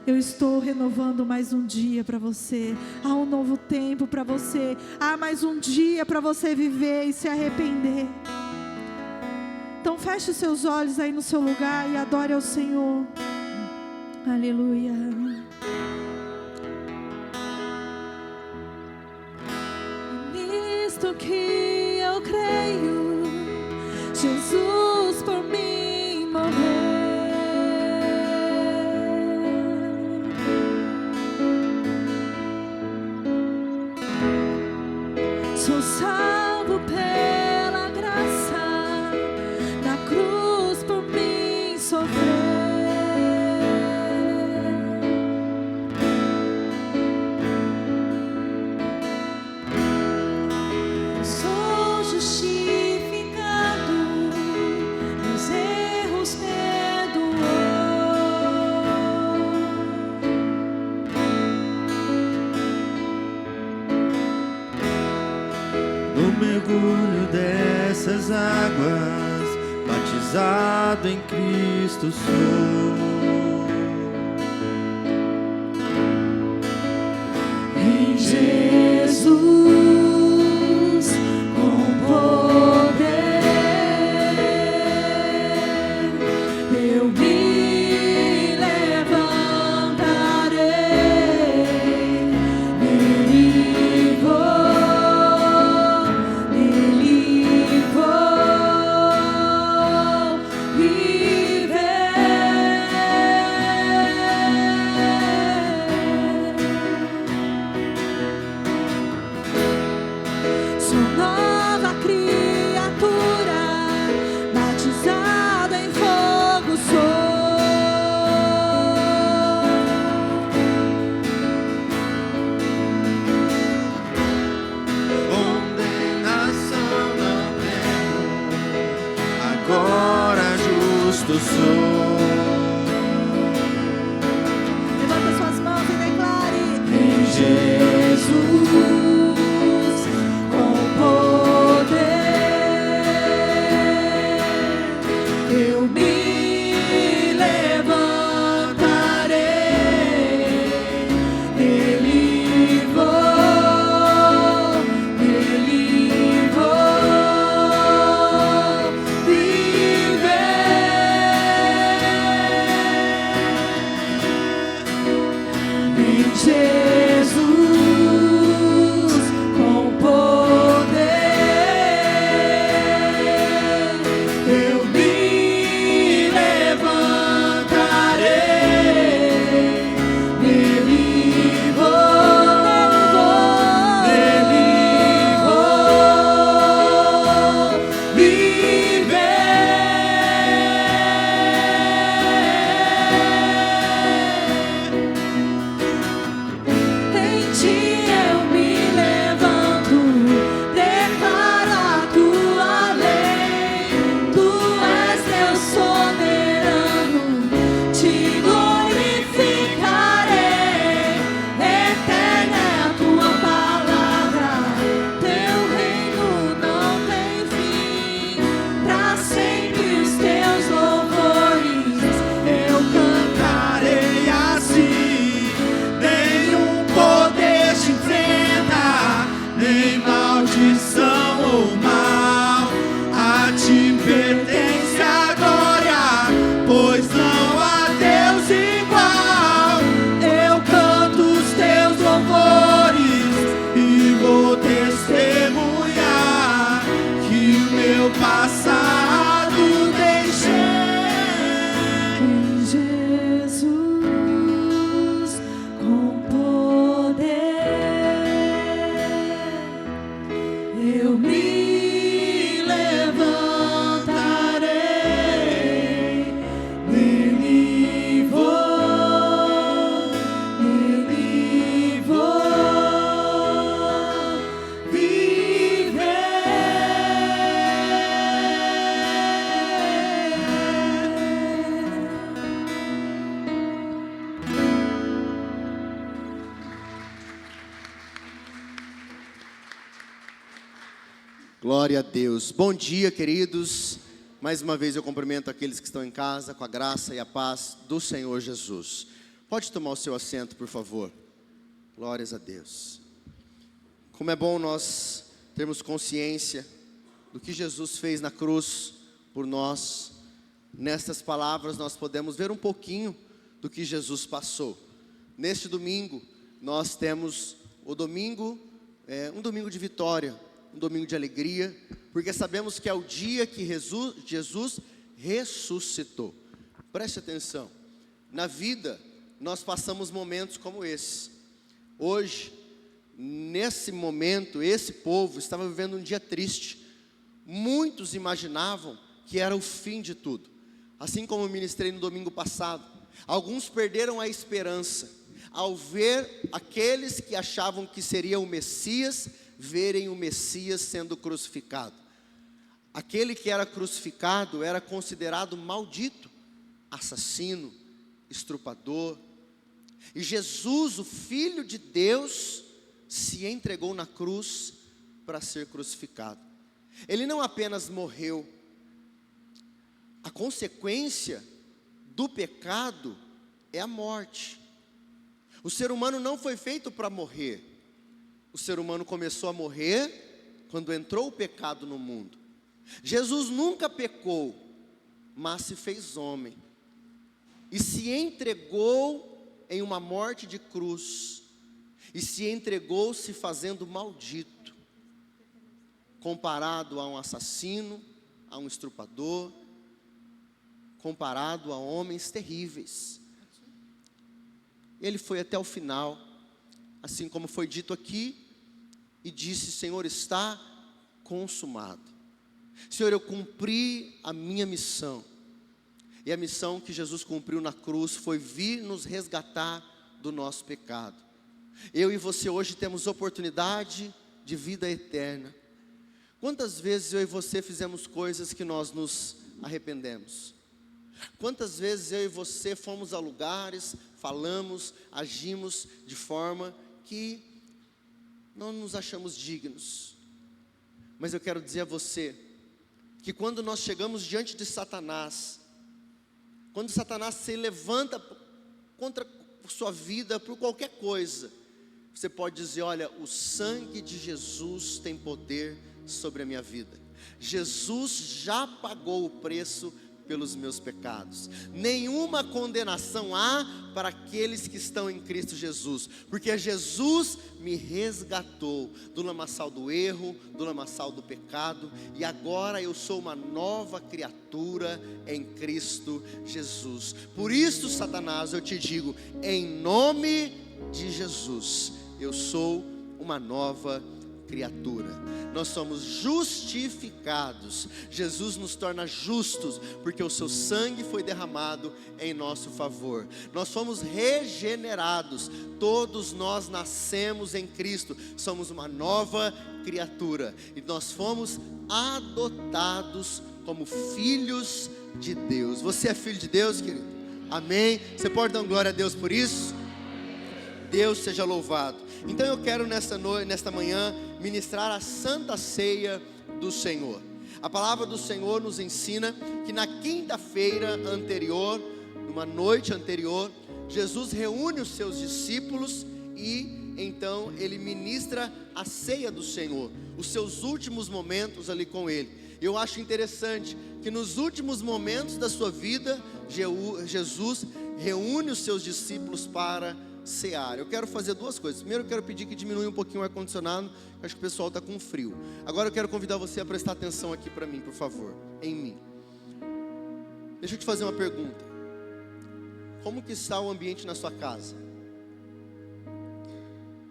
eu estou renovando mais um dia para você. Há um novo tempo para você. Há mais um dia para você viver e se arrepender. Então feche os seus olhos aí no seu lugar e adore ao Senhor. Aleluia. Nisto que eu creio, Jesus por mim morreu. Sou salvo pela graça, na cruz por mim sofreu. Sou justificado, meus erros perdoou. No mergulho dessas águas, batizado em Cristo sou. Em Jesus, com poder, eu me levantarei. Nele vou viver. Sou nova criatura, batizada em fogo sou. Condenação não tenho, agora justo sou. Levanta suas mãos e declare: Em Jesus, com poder, eu me levantarei. Nele vou viver. Glória a Deus. Bom dia, queridos. Mais uma vez eu cumprimento aqueles que estão em casa com a graça e a paz do Senhor Jesus. Pode tomar o seu assento, por favor. Glórias a Deus. Como é bom nós termos consciência do que Jesus fez na cruz por nós. Nestas palavras nós podemos ver um pouquinho do que Jesus passou. Neste domingo nós temos o domingo, um domingo de vitória, um domingo de alegria, porque sabemos que é o dia que Jesus ressuscitou. Preste atenção, na vida nós passamos momentos como esse. Hoje, nesse momento, esse povo estava vivendo um dia triste. Muitos imaginavam que era o fim de tudo. Assim como eu ministrei no domingo passado, alguns perderam a esperança ao ver aqueles que achavam que seria o Messias, verem o Messias sendo crucificado. Aquele que era crucificado era considerado maldito, assassino, estrupador. E Jesus, o Filho de Deus, se entregou na cruz para ser crucificado. Ele não apenas morreu. A consequência do pecado é a morte. O ser humano não foi feito para morrer. O ser humano começou a morrer quando entrou o pecado no mundo. Jesus nunca pecou, mas se fez homem e se entregou em uma morte de cruz, e se entregou se fazendo maldito, comparado a um assassino, a um estrupador, comparado a homens terríveis. Ele foi até o final, assim como foi dito aqui, e disse: Senhor, está consumado. Senhor, eu cumpri a minha missão. E a missão que Jesus cumpriu na cruz foi vir nos resgatar do nosso pecado. Eu e você hoje temos oportunidade de vida eterna. Quantas vezes eu e você fizemos coisas que nós nos arrependemos? Quantas vezes eu e você fomos a lugares, falamos, agimos de forma que não nos achamos dignos? Mas eu quero dizer a você que quando nós chegamos diante de Satanás, quando Satanás se levanta contra sua vida por qualquer coisa, você pode dizer: olha, o sangue de Jesus tem poder sobre a minha vida. Jesus já pagou o preço pelos meus pecados. Nenhuma condenação há para aqueles que estão em Cristo Jesus, porque Jesus me resgatou do lamaçal do erro, do lamaçal do pecado, e agora eu sou uma nova criatura em Cristo Jesus. Por isso, Satanás, eu te digo, em nome de Jesus, eu sou uma nova criatura. Nós somos justificados. Jesus nos torna justos, porque o seu sangue foi derramado em nosso favor. Nós fomos regenerados. Todos nós nascemos em Cristo. Somos uma nova criatura. E nós fomos adotados como filhos de Deus. Você é filho de Deus, querido? Amém? Você pode dar glória a Deus por isso? Deus seja louvado. Então eu quero nesta manhã ministrar a Santa Ceia do Senhor. A palavra do Senhor nos ensina que na quinta-feira anterior, numa noite anterior, Jesus reúne os seus discípulos e então ele ministra a ceia do Senhor, os seus últimos momentos ali com ele. Eu acho interessante que nos últimos momentos da sua vida, Jesus reúne os seus discípulos para cear. Eu quero fazer duas coisas. Primeiro, eu quero pedir que diminua um pouquinho o ar-condicionado, acho que o pessoal está com frio. Agora eu quero convidar você a prestar atenção aqui para mim, por favor, em mim. Deixa eu te fazer uma pergunta. Como que está o ambiente na sua casa?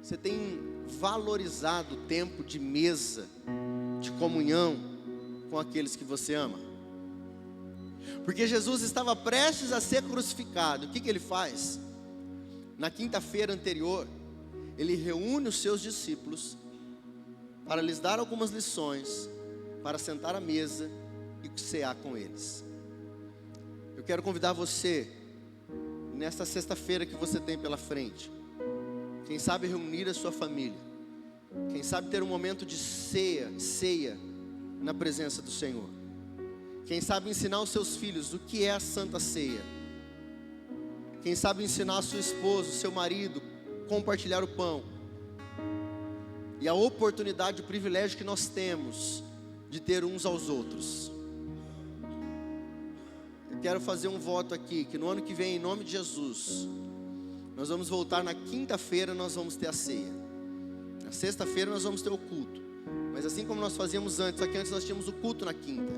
Você tem valorizado o tempo de mesa, de comunhão com aqueles que você ama? Porque Jesus estava prestes a ser crucificado. O que ele faz? Na quinta-feira anterior, ele reúne os seus discípulos para lhes dar algumas lições, para sentar à mesa e cear com eles. Eu quero convidar você, nesta sexta-feira que você tem pela frente, quem sabe reunir a sua família, quem sabe ter um momento de ceia na presença do Senhor. Quem sabe ensinar os seus filhos o que é a Santa Ceia. Quem sabe ensinar a sua esposa, o seu marido, compartilhar o pão. E a oportunidade, o privilégio que nós temos de ter uns aos outros. Eu quero fazer um voto aqui, que no ano que vem, em nome de Jesus, nós vamos voltar na quinta-feira, nós vamos ter a ceia. Na sexta-feira nós vamos ter o culto. Mas assim como nós fazíamos antes, só que antes nós tínhamos o culto na quinta.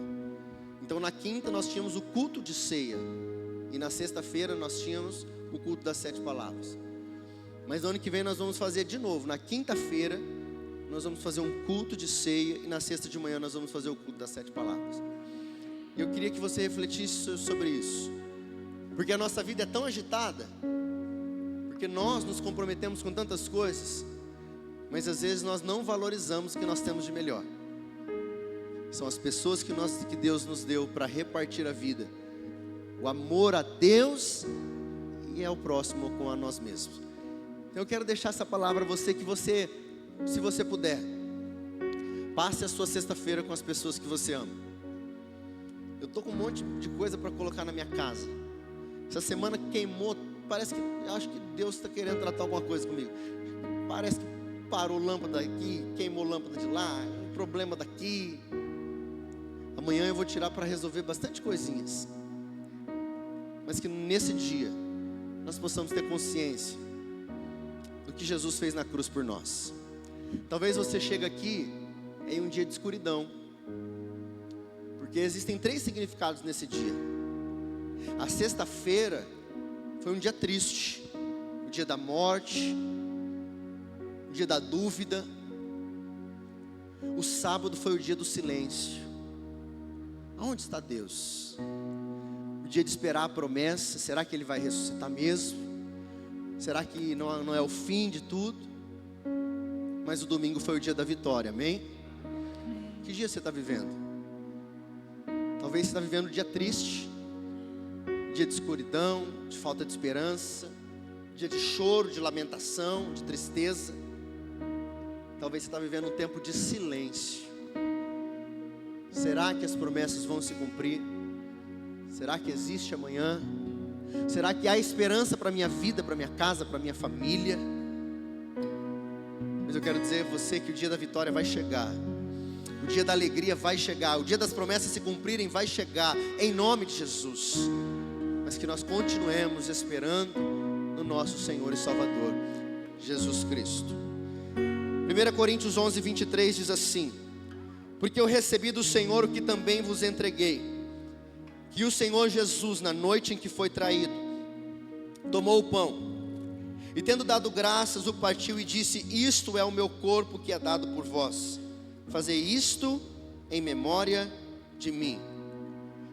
Então na quinta nós tínhamos o culto de ceia. E na sexta-feira nós tínhamos o culto das 7 palavras. Mas no ano que vem nós vamos fazer de novo. Na quinta-feira nós vamos fazer um culto de ceia. E na sexta de manhã nós vamos fazer o culto das 7 palavras. Eu queria que você refletisse sobre isso. Porque a nossa vida é tão agitada. Porque nós nos comprometemos com tantas coisas. Mas às vezes nós não valorizamos o que nós temos de melhor. São as pessoas que Deus nos deu para repartir a vida. O amor a Deus e ao próximo com a nós mesmos. Então eu quero deixar essa palavra a você, que você, se você puder, passe a sua sexta-feira com as pessoas que você ama. Eu estou com um monte de coisa para colocar na minha casa. Essa semana queimou, parece que, acho que Deus está querendo tratar alguma coisa comigo. Parece que parou lâmpada aqui, queimou lâmpada de lá, um problema daqui. Amanhã eu vou tirar para resolver bastante coisinhas. Mas que nesse dia nós possamos ter consciência do que Jesus fez na cruz por nós. Talvez você chegue aqui em um dia de escuridão, porque existem 3 significados nesse dia. A sexta-feira foi um dia triste, o dia da morte, o dia da dúvida. O sábado foi o dia do silêncio. Aonde está Deus? O dia de esperar a promessa. Será que Ele vai ressuscitar mesmo? Será que não é o fim de tudo? Mas o domingo foi o dia da vitória, amém? Que dia você está vivendo? Talvez você está vivendo um dia triste, dia de escuridão, de falta de esperança, dia de choro, de lamentação, de tristeza. Talvez você está vivendo um tempo de silêncio. Será que as promessas vão se cumprir? Será que existe amanhã? Será que há esperança para a minha vida, para a minha casa, para a minha família? Mas eu quero dizer a você que o dia da vitória vai chegar. O dia da alegria vai chegar. O dia das promessas se cumprirem vai chegar. Em nome de Jesus. Mas que nós continuemos esperando no nosso Senhor e Salvador, Jesus Cristo. 1 Coríntios 11, 23 diz assim: porque eu recebi do Senhor o que também vos entreguei, que o Senhor Jesus, na noite em que foi traído, tomou o pão, e tendo dado graças, o partiu e disse: isto é o meu corpo que é dado por vós, fazei isto em memória de mim.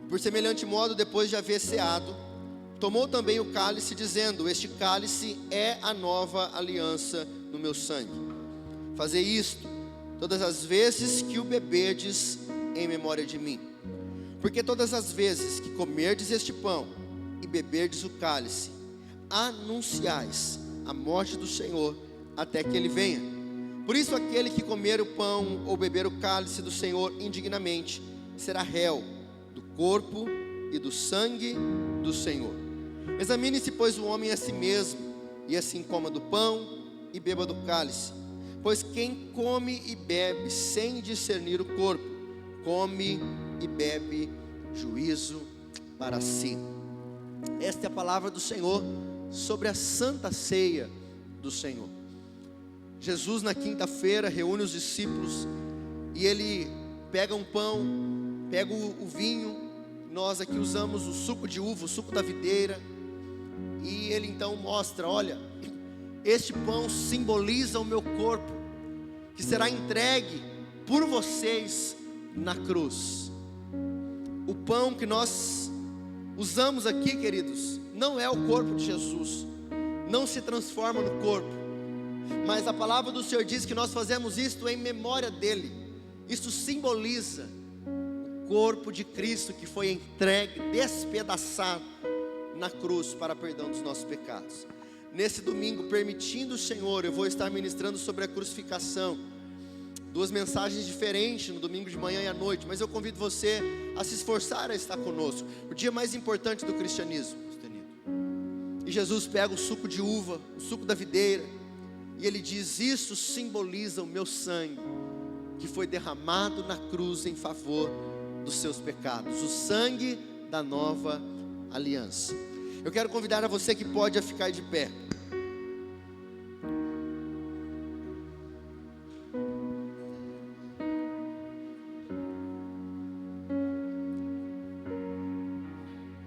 Por semelhante modo, depois de haver ceado, tomou também o cálice, dizendo: este cálice é a nova aliança no meu sangue. Fazei isto todas as vezes que o beberdes em memória de mim. Porque todas as vezes que comerdes este pão e beberdes o cálice, anunciais a morte do Senhor até que Ele venha. Por isso aquele que comer o pão ou beber o cálice do Senhor indignamente será réu do corpo e do sangue do Senhor. Examine-se, pois, o homem a si mesmo, e assim coma do pão e beba do cálice. Pois quem come e bebe sem discernir o corpo, come e bebe juízo para si. Esta é a palavra do Senhor sobre a Santa Ceia do Senhor. Jesus na quinta-feira reúne os discípulos e Ele pega um pão, pega o vinho. Nós aqui usamos o suco de uva, o suco da videira. E Ele então mostra: olha, este pão simboliza o meu corpo, que será entregue por vocês na cruz. O pão que nós usamos aqui, queridos, não é o corpo de Jesus, não se transforma no corpo, mas a palavra do Senhor diz que nós fazemos isto em memória dEle. Isso simboliza o corpo de Cristo que foi entregue, despedaçado na cruz para perdão dos nossos pecados. Nesse domingo, permitindo o Senhor, eu vou estar ministrando sobre a crucificação. 2 mensagens diferentes no domingo de manhã e à noite, mas eu convido você a se esforçar a estar conosco. O dia mais importante do cristianismo. E Jesus pega o suco de uva, o suco da videira, e ele diz: isso simboliza o meu sangue, que foi derramado na cruz em favor dos seus pecados, o sangue da nova aliança. Eu quero convidar a você que pode a ficar de pé.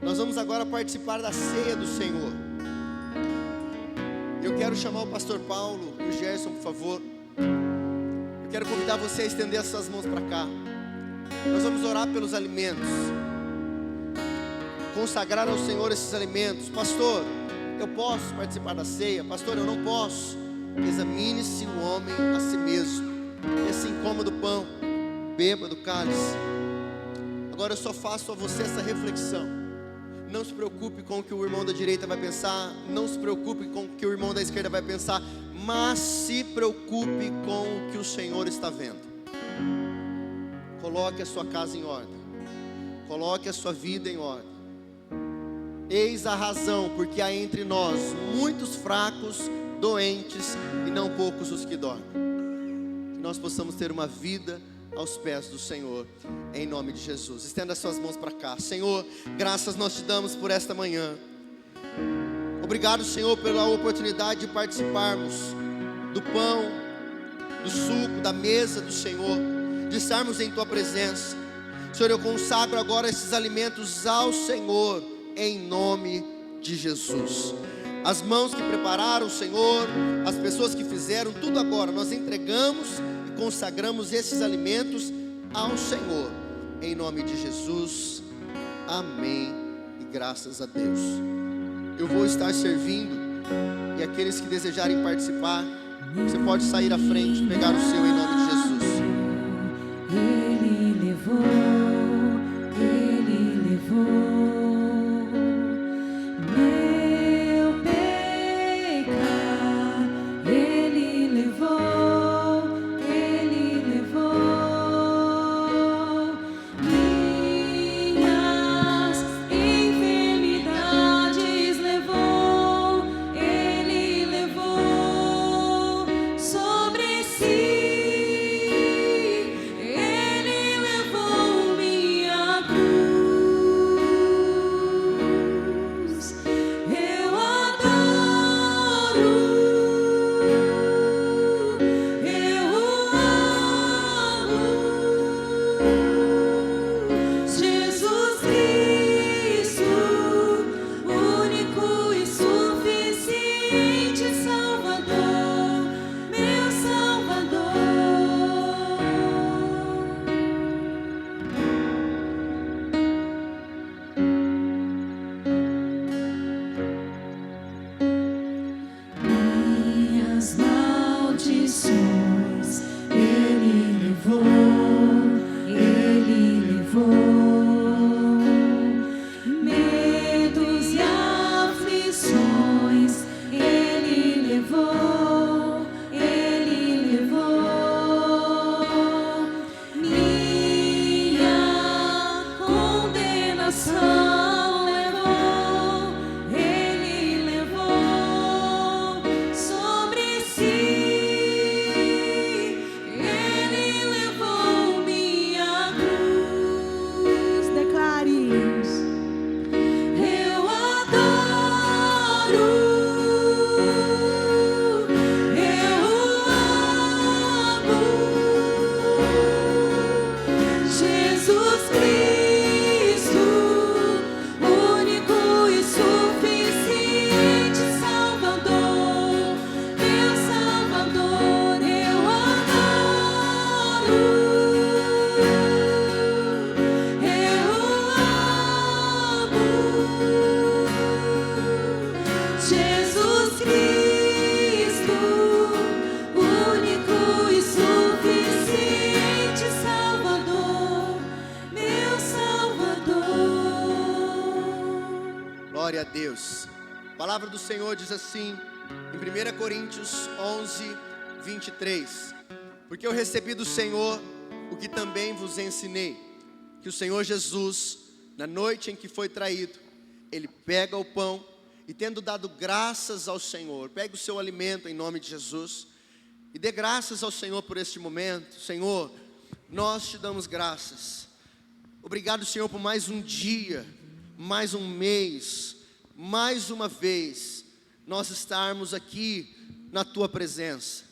Nós vamos agora participar da ceia do Senhor. Eu quero chamar o pastor Paulo e o Gerson, por favor. Eu quero convidar você a estender as suas mãos para cá. Nós vamos orar pelos alimentos, consagrar ao Senhor esses alimentos. Pastor, eu posso participar da ceia? Pastor, eu não posso. Examine-se o homem a si mesmo. E assim coma do pão, beba do cálice. Agora eu só faço a você essa reflexão. Não se preocupe com o que o irmão da direita vai pensar, não se preocupe com o que o irmão da esquerda vai pensar, mas se preocupe com o que o Senhor está vendo. Coloque a sua casa em ordem, coloque a sua vida em ordem. Eis a razão porque há entre nós muitos fracos, doentes e não poucos os que dormem. Que nós possamos ter uma vida aos pés do Senhor, em nome de Jesus. Estenda as suas mãos para cá. Senhor, graças nós te damos por esta manhã. Obrigado, Senhor, pela oportunidade de participarmos do pão, do suco, da mesa do Senhor, de estarmos em tua presença. Senhor, eu consagro agora esses alimentos ao Senhor, em nome de Jesus. As mãos que prepararam, Senhor, as pessoas que fizeram, tudo agora nós entregamos, consagramos esses alimentos ao Senhor, em nome de Jesus, amém, e graças a Deus. Eu vou estar servindo, e aqueles que desejarem participar, você pode sair à frente, pegar o seu, em nome de Jesus. Ele levou, meu pecado, Ele levou. Glória a Deus. A palavra do Senhor diz assim, em 1 Coríntios 11, 23. Porque eu recebi do Senhor o que também vos ensinei, que o Senhor Jesus, na noite em que foi traído, Ele pega o pão e, tendo dado graças ao Senhor, pega o seu alimento em nome de Jesus e dê graças ao Senhor por este momento. Senhor, nós te damos graças. Obrigado, Senhor, por mais um dia, mais um mês, mais uma vez, nós estarmos aqui na Tua presença.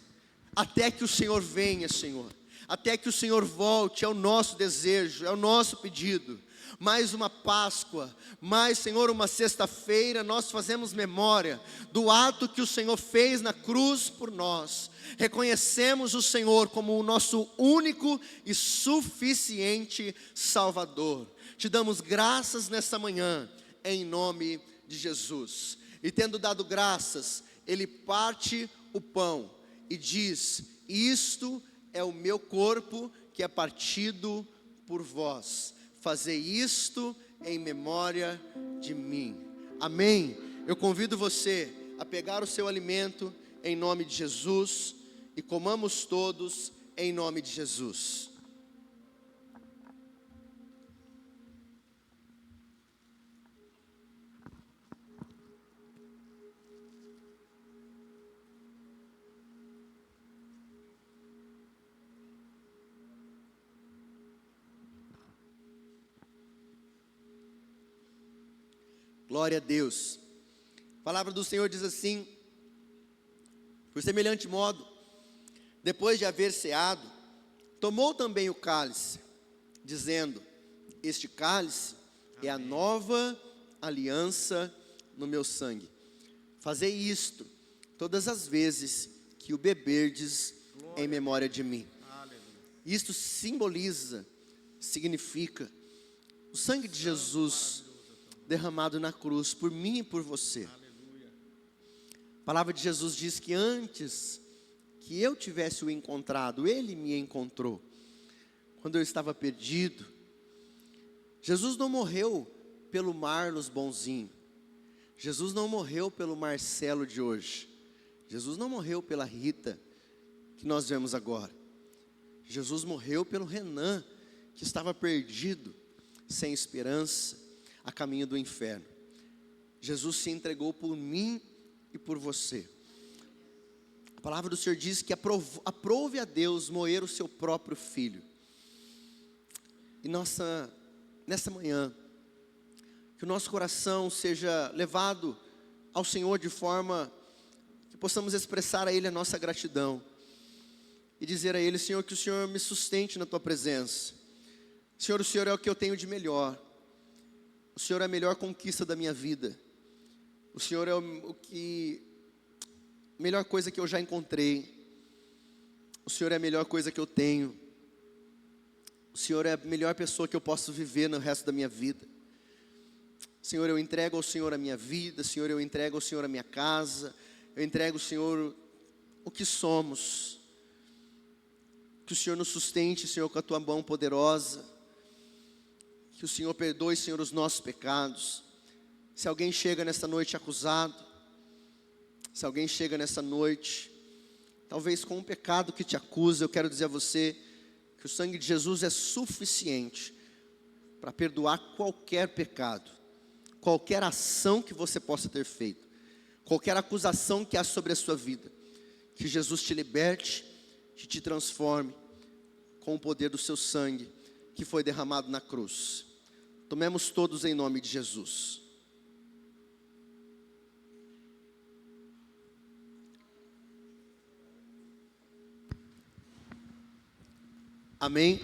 Até que o Senhor venha, Senhor. Até que o Senhor volte, é o nosso desejo, é o nosso pedido. Mais uma Páscoa, mais, Senhor, uma sexta-feira, nós fazemos memória do ato que o Senhor fez na cruz por nós. Reconhecemos o Senhor como o nosso único e suficiente Salvador. Te damos graças nessa manhã, em nome de Jesus. E tendo dado graças, Ele parte o pão e diz: isto é o meu corpo que é partido por vós. Fazei isto em memória de mim. Amém? Eu convido você a pegar o seu alimento em nome de Jesus e comamos todos em nome de Jesus. Glória a Deus. A palavra do Senhor diz assim: por semelhante modo, depois de haver ceado, tomou também o cálice, dizendo: este cálice é a nova aliança no meu sangue. Fazei isto todas as vezes que o beberdes em memória de mim. Isto simboliza, significa o sangue de Jesus derramado na cruz por mim e por você. A palavra de Jesus diz que antes que eu tivesse o encontrado, Ele me encontrou. Quando eu estava perdido, Jesus não morreu pelo Marlos bonzinho. Jesus não morreu pelo Marcelo de hoje. Jesus não morreu pela Rita que nós vemos agora. Jesus morreu pelo Renan, que estava perdido, sem esperança, a caminho do inferno. Jesus se entregou por mim e por você. A palavra do Senhor diz que aprove a Deus moer o seu próprio filho. E nessa manhã, que o nosso coração seja levado ao Senhor de forma que possamos expressar a Ele a nossa gratidão e dizer a Ele: Senhor, que o Senhor me sustente na Tua presença. Senhor, o Senhor é o que eu tenho de melhor. O Senhor é a melhor conquista da minha vida. O Senhor é a melhor coisa que eu já encontrei. O Senhor é a melhor coisa que eu tenho. O Senhor é a melhor pessoa que eu posso viver no resto da minha vida. Senhor, eu entrego ao Senhor a minha vida. Senhor, eu entrego ao Senhor a minha casa. Eu entrego ao Senhor o que somos. Que o Senhor nos sustente, Senhor, com a Tua mão poderosa. Que o Senhor perdoe, Senhor, os nossos pecados. Se alguém chega nessa noite acusado, se alguém chega nessa noite, talvez com um pecado que te acusa, eu quero dizer a você que o sangue de Jesus é suficiente para perdoar qualquer pecado, qualquer ação que você possa ter feito, qualquer acusação que há sobre a sua vida. Que Jesus te liberte, que te transforme com o poder do seu sangue que foi derramado na cruz. Tomemos todos em nome de Jesus. Amém?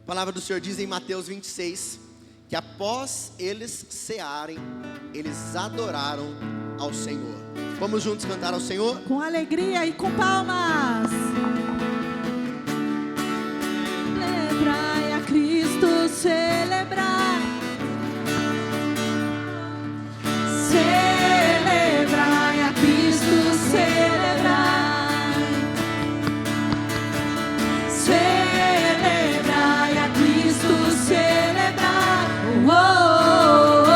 A palavra do Senhor diz em Mateus 26, que após eles cearem, eles adoraram ao Senhor. Vamos juntos cantar ao Senhor? Com alegria e com palmas. Celebrai a Cristo, celebrai. Celebrai a Cristo, celebrai. Celebrai a Cristo, celebrai. Oh, oh, oh.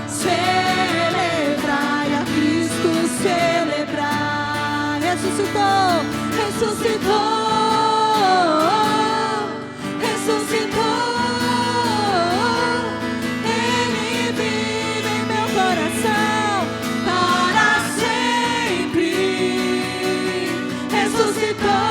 Celebrai a Cristo, celebrai. ressuscitou, ressuscitou. Ele vive em meu coração para sempre. Ressuscitou.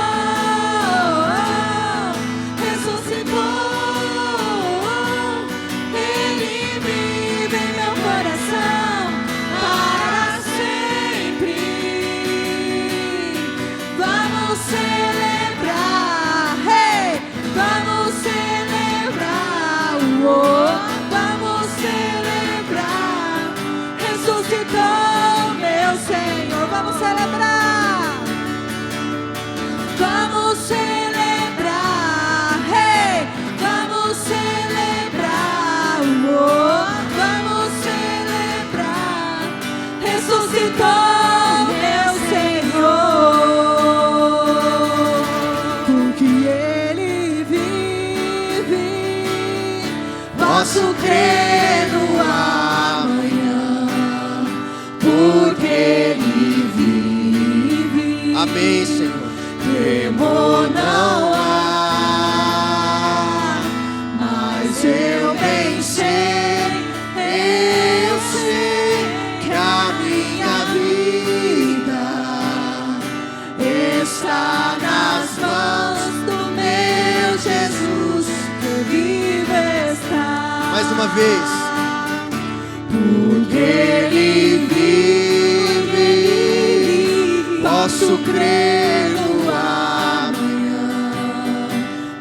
Vamos celebrar, vamos celebrar, hey, vamos celebrar, oh, vamos celebrar, ressuscitou meu Senhor, porque Ele vive, posso crer no amanhã, porque Ele amém, Senhor. Temor não há, mas eu bem sei que a minha vida está nas mãos do meu Jesus, que vive está. Mais uma vez. Porque Ele vive, posso crer no amanhã,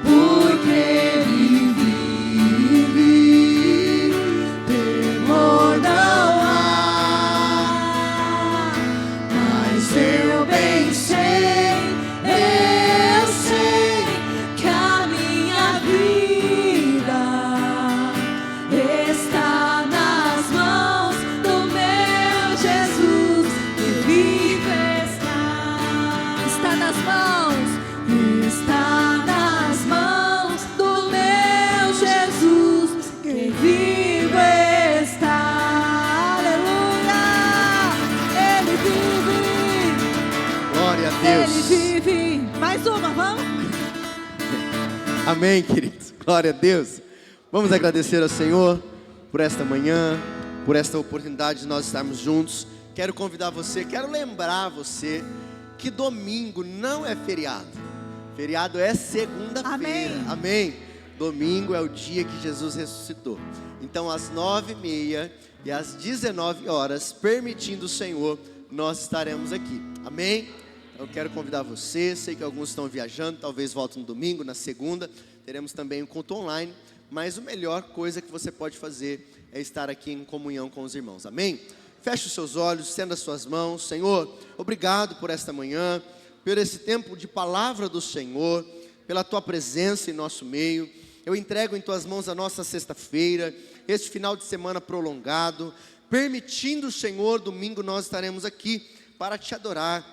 porque Ele vive, temor não há, mas eu bem sei que a minha vida está nas mãos do meu Jesus, que vive está nas mãos do meu Jesus, que vive está. Aleluia! Ele vive. Glória a Deus. Ele vive. Mais uma, vamos? Amém, queridos. Glória a Deus. Vamos agradecer ao Senhor por esta manhã, por esta oportunidade de nós estarmos juntos. Quero convidar você, quero lembrar você que domingo não é feriado. Feriado é segunda-feira. Amém. Domingo é o dia que Jesus ressuscitou. Então, às 9h30 e às 19 horas, permitindo o Senhor, nós estaremos aqui. Amém. Eu quero convidar você. Sei que alguns estão viajando, talvez voltem no domingo, na segunda. Teremos também um culto online. Mas a melhor coisa que você pode fazer é estar aqui em comunhão com os irmãos. Amém. Feche os seus olhos, estenda as suas mãos. Senhor, obrigado por esta manhã, por esse tempo de palavra do Senhor, pela Tua presença em nosso meio. Eu entrego em Tuas mãos a nossa sexta-feira, este final de semana prolongado. Permitindo, Senhor, domingo nós estaremos aqui para Te adorar,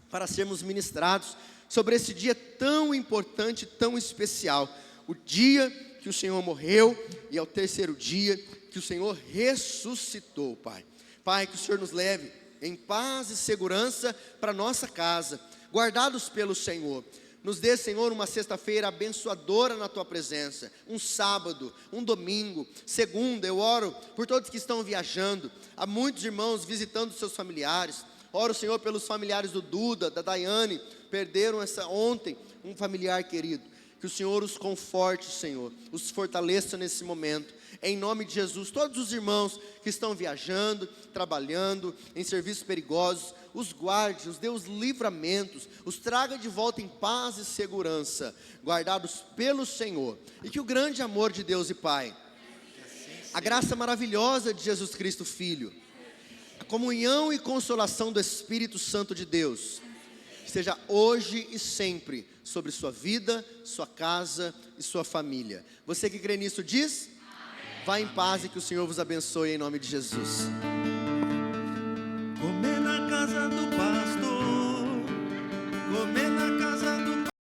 para sermos ministrados sobre esse dia tão importante, tão especial. O dia que o Senhor morreu e ao terceiro dia que o Senhor ressuscitou, Pai. Pai, que o Senhor nos leve em paz e segurança para nossa casa, guardados pelo Senhor. Nos dê, Senhor, uma sexta-feira abençoadora na Tua presença, um sábado, um domingo, segunda. Eu oro por todos que estão viajando, há muitos irmãos visitando seus familiares. Oro, Senhor, pelos familiares do Duda, da Daiane, perderam ontem um familiar querido. Que o Senhor os conforte, Senhor, os fortaleça nesse momento. Em nome de Jesus, todos os irmãos que estão viajando, trabalhando, em serviços perigosos, os guarde, os dê os livramentos, os traga de volta em paz e segurança, guardados pelo Senhor. E que o grande amor de Deus e Pai, a graça maravilhosa de Jesus Cristo Filho, a comunhão e consolação do Espírito Santo de Deus, esteja hoje e sempre sobre sua vida, sua casa e sua família. Você que crê nisso diz? Amém. Vá em paz e que o Senhor vos abençoe em nome de Jesus.